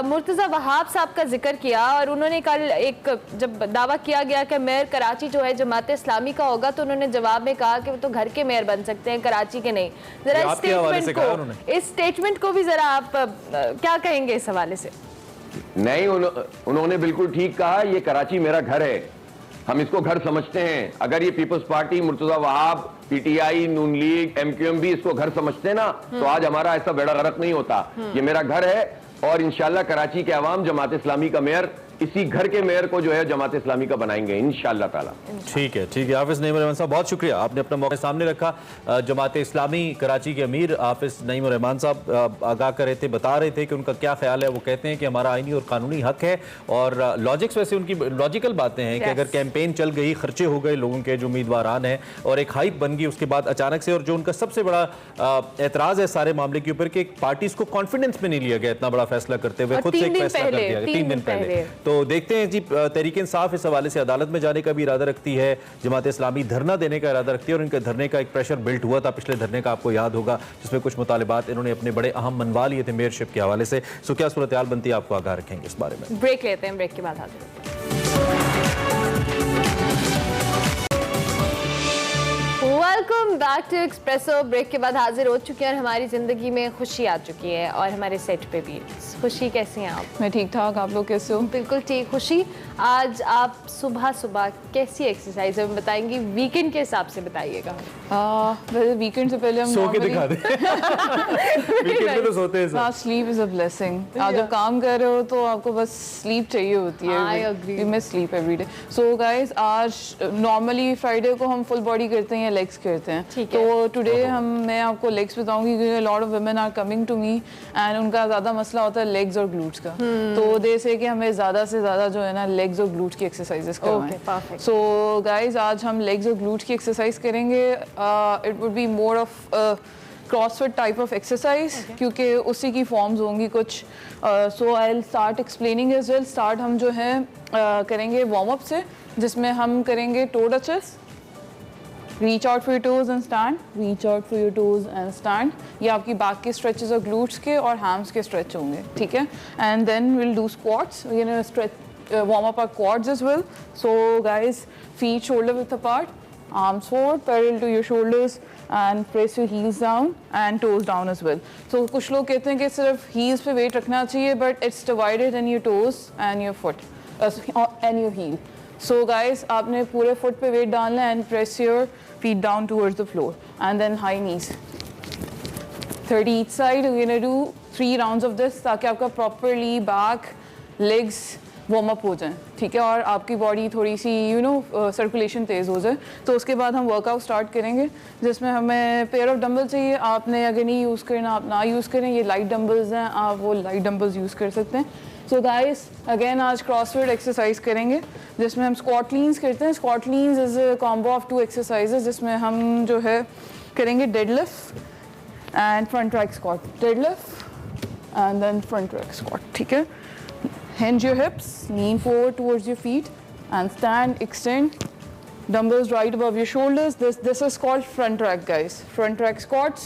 Speaker 1: मुर्तजा वहाब साहब का जिक्र किया और उन्होंने कल एक जब दावा किया गया कि मेयर कराची जो है जमात इस्लामी का होगा, तो उन्होंने जवाब में कहा कि वो तो घर के मेयर बन सकते हैं, कराची के नहीं। जरा इस स्टेटमेंट को भी जरा आप क्या कहेंगे इस हवाले से?
Speaker 12: नहीं, उन्होंने बिल्कुल ठीक कहा, ये कराची मेरा घर है, हम इसको घर समझते हैं। अगर ये पीपल्स पार्टी, मुर्तजा वहाब, पीटीआई, नून लीग, MQM भी इसको घर समझते ना, तो आज हमारा ऐसा बेड़ा गर्क नहीं होता। ये मेरा घर है और इंशाल्लाह कराची के अवाम जमात इस्लामी का मेयर, इसी घर के मेयर को जो है जमात इस्लामी का बनाएंगे इंशाल्लाह ताला।
Speaker 2: ठीक है, ठीक है। हाफिज नईम रहमान साहब, बहुत शुक्रिया, आपने अपना मौका सामने रखा। जमात इस्लामी कराची के अमीर हाफिज नईम रहमान साहब आगाह कर रहे थे, बता रहे थे कि उनका क्या ख्याल है। वो कहते हैं कि हमारा आईनी और कानूनी हक है और लॉजिक्स वैसे उनकी लॉजिकल बातें हैं कि अगर कैंपेन चल गई, खर्चे हो गए लोगों के जो उम्मीदवारान हैं और एक हाइप बन गई उसके बाद अचानक से, और जो उनका सबसे बड़ा एतराज़ है सारे मामले के ऊपर कि पार्टीज को कॉन्फिडेंस में नहीं लिया गया इतना बड़ा फैसला करते हुए, खुद से एक फैसला कर दिया गया 3 दिन पहले। तो देखते हैं जी, तहरीक इंसाफ इस हवाले से अदालत में जाने का भी इरादा रखती है, जमात इस्लामी धरना देने का इरादा रखती है और इनके धरने का एक प्रेशर बिल्ट हुआ था पिछले धरने का, आपको याद होगा, जिसमें कुछ मुतालिबात इन्होंने अपने बड़े अहम मनवा लिए थे मेयरशिप के हवाले से। सो क्या सूरत हाल बनती है, आपको आगाह रखेंगे इस बारे में।
Speaker 1: ब्रेक लेते हैं, ब्रेक के बाद हाजिर होते हैं। Welcome back back to Expresso. Break के बाद हाजिर हो चुके हैं और हमारी ज़िंदगी में खुशी आ चुकी है और हमारे सेट पे भी। खुशी कैसी हैं आप?
Speaker 7: मैं ठीक ठाक, आप लोग कैसे हो?
Speaker 1: बिल्कुल ठीक। खुशी, आज आप सुबह सुबह कैसी एक्सरसाइज हमें बताएंगी? वीकेंड के हिसाब से बताइएगा।
Speaker 7: वैसे वीकेंड से पहले हम
Speaker 2: सो के दिखा दे। वीकेंड में तो सोते हैं सब।
Speaker 7: Sleep is a blessing. आप जब काम कर रहे हो तो आपको बस स्लीप चाहिए होती है।
Speaker 1: I agree.
Speaker 7: We miss sleep every day. So guys, आज नॉर्मली फ्राइडे को हम फुल बॉडी करते हैं या लेग्स करते हैं।
Speaker 1: ठीक है।
Speaker 7: तो टुडे मैं आपको लेग्स बताऊंगी क्योंकि lot of women are coming to me and उनका ज़्यादा मसला होता है लेग्स और ग्लूट्स का। तो दे से कि हमें ज़्यादा से ज़्यादा जो है ना लेग्स और ग्लूट्स की एक्सरसाइजेस करवाएं। सो गाइस, आज हम लेग्स और ग्लूट्स की एक्सरसाइज करेंगे। It would be more of CrossFit type of exercise क्योंकि उसी की फॉर्म्स होंगी कुछ। So I will start explaining as well. Start हम जो है करेंगे वार्म अप से, जिसमें हम करेंगे toe touches. Reach out for your toes and stand, reach out for your toes and stand. ये आपकी बैक के स्ट्रेचेस और ग्लूट्स के और हैम्स के स्ट्रेच होंगे, ठीक है। And then will do squats, you stretch warm up our quads as well. So guys, feet shoulder width apart, arms forward parallel to your shoulders and press your heels down and toes down as well. So कुछ लोग कहते हैं कि सिर्फ heels पे weight रखना चाहिए, but it's divided in your toes and your foot and your heel. So guys, आपने पूरे foot पे weight डालना है and press your feet down towards the floor and then high knees. 30 each side. We're gonna do 3 rounds of this ताकि आपका properly back, legs warm up हो जाए, ठीक है, और आपकी बॉडी थोड़ी सी सर्कुलेशन तेज़ हो जाए। तो उसके बाद हम वर्कआउट स्टार्ट करेंगे जिसमें हमें पेयर ऑफ डंबल चाहिए। आपने अगर नहीं यूज़ करना आप ना यूज़ करें, ये लाइट डंबल्स हैं, आप वो लाइट डंबल्स यूज़ कर सकते हैं। सो गाइस, अगेन आज क्रॉसफिट एक्सरसाइज करेंगे जिसमें हम स्क्वाट लीन्स करते हैं। Squat leans is a combo of 2 exercises जिसमें हम जो है करेंगे deadlift and front track squat, deadlift and then front track squat, ठीक है। Hinge your hips, lean forward towards your feet and stand, extend. Dumbbells right above your shoulders. This is called front track, guys. Front track squats.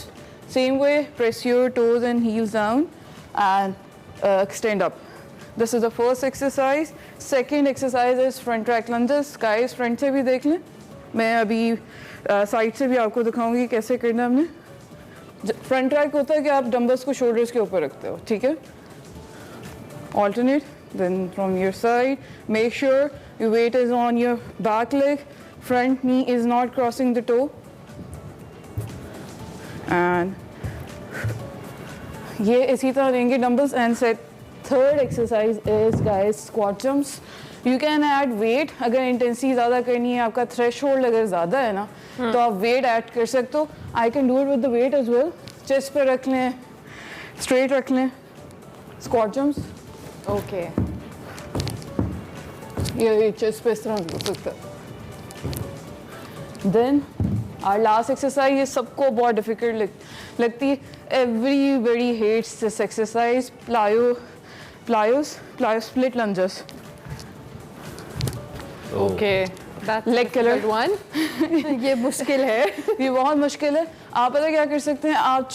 Speaker 7: Same way, press your toes and heels down and extend up. This is the first exercise. Second exercise is front track lunges. Guys, front से भी देख लें। मैं अभी साइड से भी आपको दिखाऊंगी कैसे करना है हमने। फ्रंट ट्रैक होता है कि आप डंबल्स को शोल्डर्स के ऊपर रखते हो, ठीक है। Alternate. Then from your side, make sure your weight is on your back leg, front knee is not crossing the toe, and ये इसी तरह लेंगे dumbbells and set. Third exercise is guys squat jumps. You can add weight अगर इंटेंसिटी ज़्यादा करनी है, आपका थ्रेशोल्ड अगर ज़्यादा है ना तो आप वेट ऐड कर सकते हो। I can do it with the weight as well. Chest पे रख लें, स्ट्रेट रख लें, स्क्वाट जंप्स।
Speaker 1: ओके,
Speaker 7: ये चेस्ट पे इस तरह हो सकता है। देन आवर लास्ट एक्सरसाइज, ये सबको बहुत डिफिकल्ट लगती है। Everybody hates this exercise, plyo split lunges.
Speaker 1: Okay,
Speaker 7: leg killer
Speaker 1: one. ये मुश्किल है।
Speaker 7: ये बहुत मुश्किल है। आप पता क्या कर सकते हैं, आप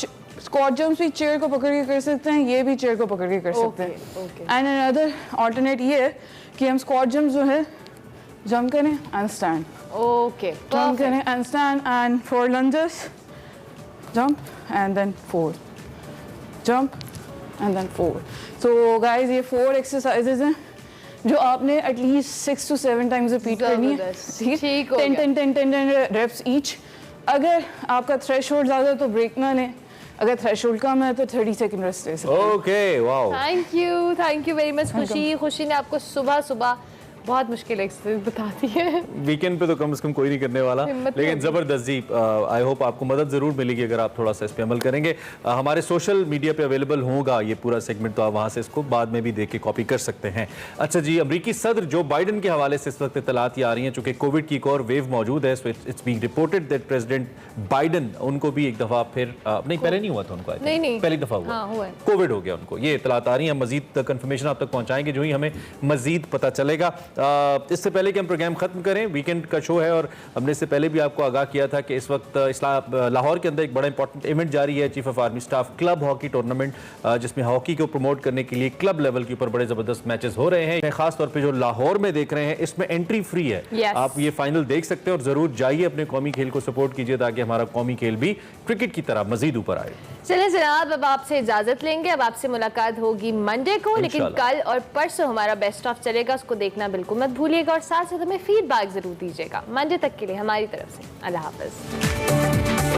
Speaker 7: स्क्वाट जंप्स भी चेयर को पकड़ के कर सकते हैं, ये भी चेयर को पकड़ के कर सकते हैं। एंड अनदर ऑल्टरनेट ये है कि हम स्क्वाट जंप जो है जंप करें एंड स्टैंड।
Speaker 1: ओके,
Speaker 7: जंप करें and stand and 4 lunges, jump and then 4, jump and then 4. So guys, ये 4 exercises हैं जो आपने एटलीस्ट 6 to 7 times रिपीट करनी है, ठीक है। 10 reps each। अगर आपका थ्रेशोल्ड ज़्यादा है तो ब्रेक ना लें, अगर थ्रेशोल्ड कम है तो 30 सेकंड रेस्ट ले सकते हैं।
Speaker 2: Okay, wow,
Speaker 1: thank you very much खुशी ने आपको सुबह सुबह बहुत मुश्किल एक्सरसाइज बताती है।
Speaker 2: वीकेंड पे तो कम से कम कोई नहीं करने वाला, लेकिन ज़बरदस्त जी। आई होप आपको मदद ज़रूर मिलेगी अगर आप थोड़ा सा इस पे अमल करेंगे। हमारे सोशल मीडिया पे अवेलेबल होगा ये पूरा सेगमेंट, तो आप वहाँ से इसको बाद में भी देख के कॉपी कर सकते हैं। अच्छा जी, अमरीकी सदर जो बाइडन के हवाले से इस वक्त इत्तलात आ रही हैं, चूँकि कोविड की एक और वेव मौजूद है। It's being reported that president Biden, उनको भी एक दफ़ा फिर नहीं, पहले नहीं हुआ था उनको,
Speaker 1: नहीं
Speaker 2: पहली दफ़ा हुआ, कोविड हो गया उनको। ये इत्तलात आ रही हैं, मजीद कंफर्मेशन आप तक पहुँचाएंगे जो ही हमें मजीद पता चलेगा। इससे पहले कि हम प्रोग्राम खत्म करें, वीकेंड का शो है और हमने इससे पहले भी आपको आगाह किया था कि इस वक्त लाहौर के अंदर एक बड़ा इंपॉर्टेंट इवेंट जारी है, chief of army staff club hockey tournament, जिसमें हॉकी को प्रमोट करने के लिए क्लब लेवल के ऊपर बड़े जबरदस्त मैचेस हो रहे हैं। खास तौर पे जो लाहौर में देख रहे हैं इसमें एंट्री फ्री है।
Speaker 1: Yes.
Speaker 2: आप ये फाइनल देख सकते हैं और जरूर जाइए, अपने कौमी खेल को सपोर्ट कीजिए ताकि हमारा कौमी खेल भी क्रिकेट की तरह मजीद ऊपर आए।
Speaker 1: चलिए जनाब, अब आपसे इजाजत लेंगे। अब आपसे मुलाकात होगी मंडे को, लेकिन कल और परसों हमारा बेस्ट ऑफ चलेगा, उसको देखना बिल्कुल मत भूलिएगा और साथ साथ हमें फीडबैक जरूर दीजिएगा। मंडे तक के लिए हमारी तरफ से अल्लाह हाफिज।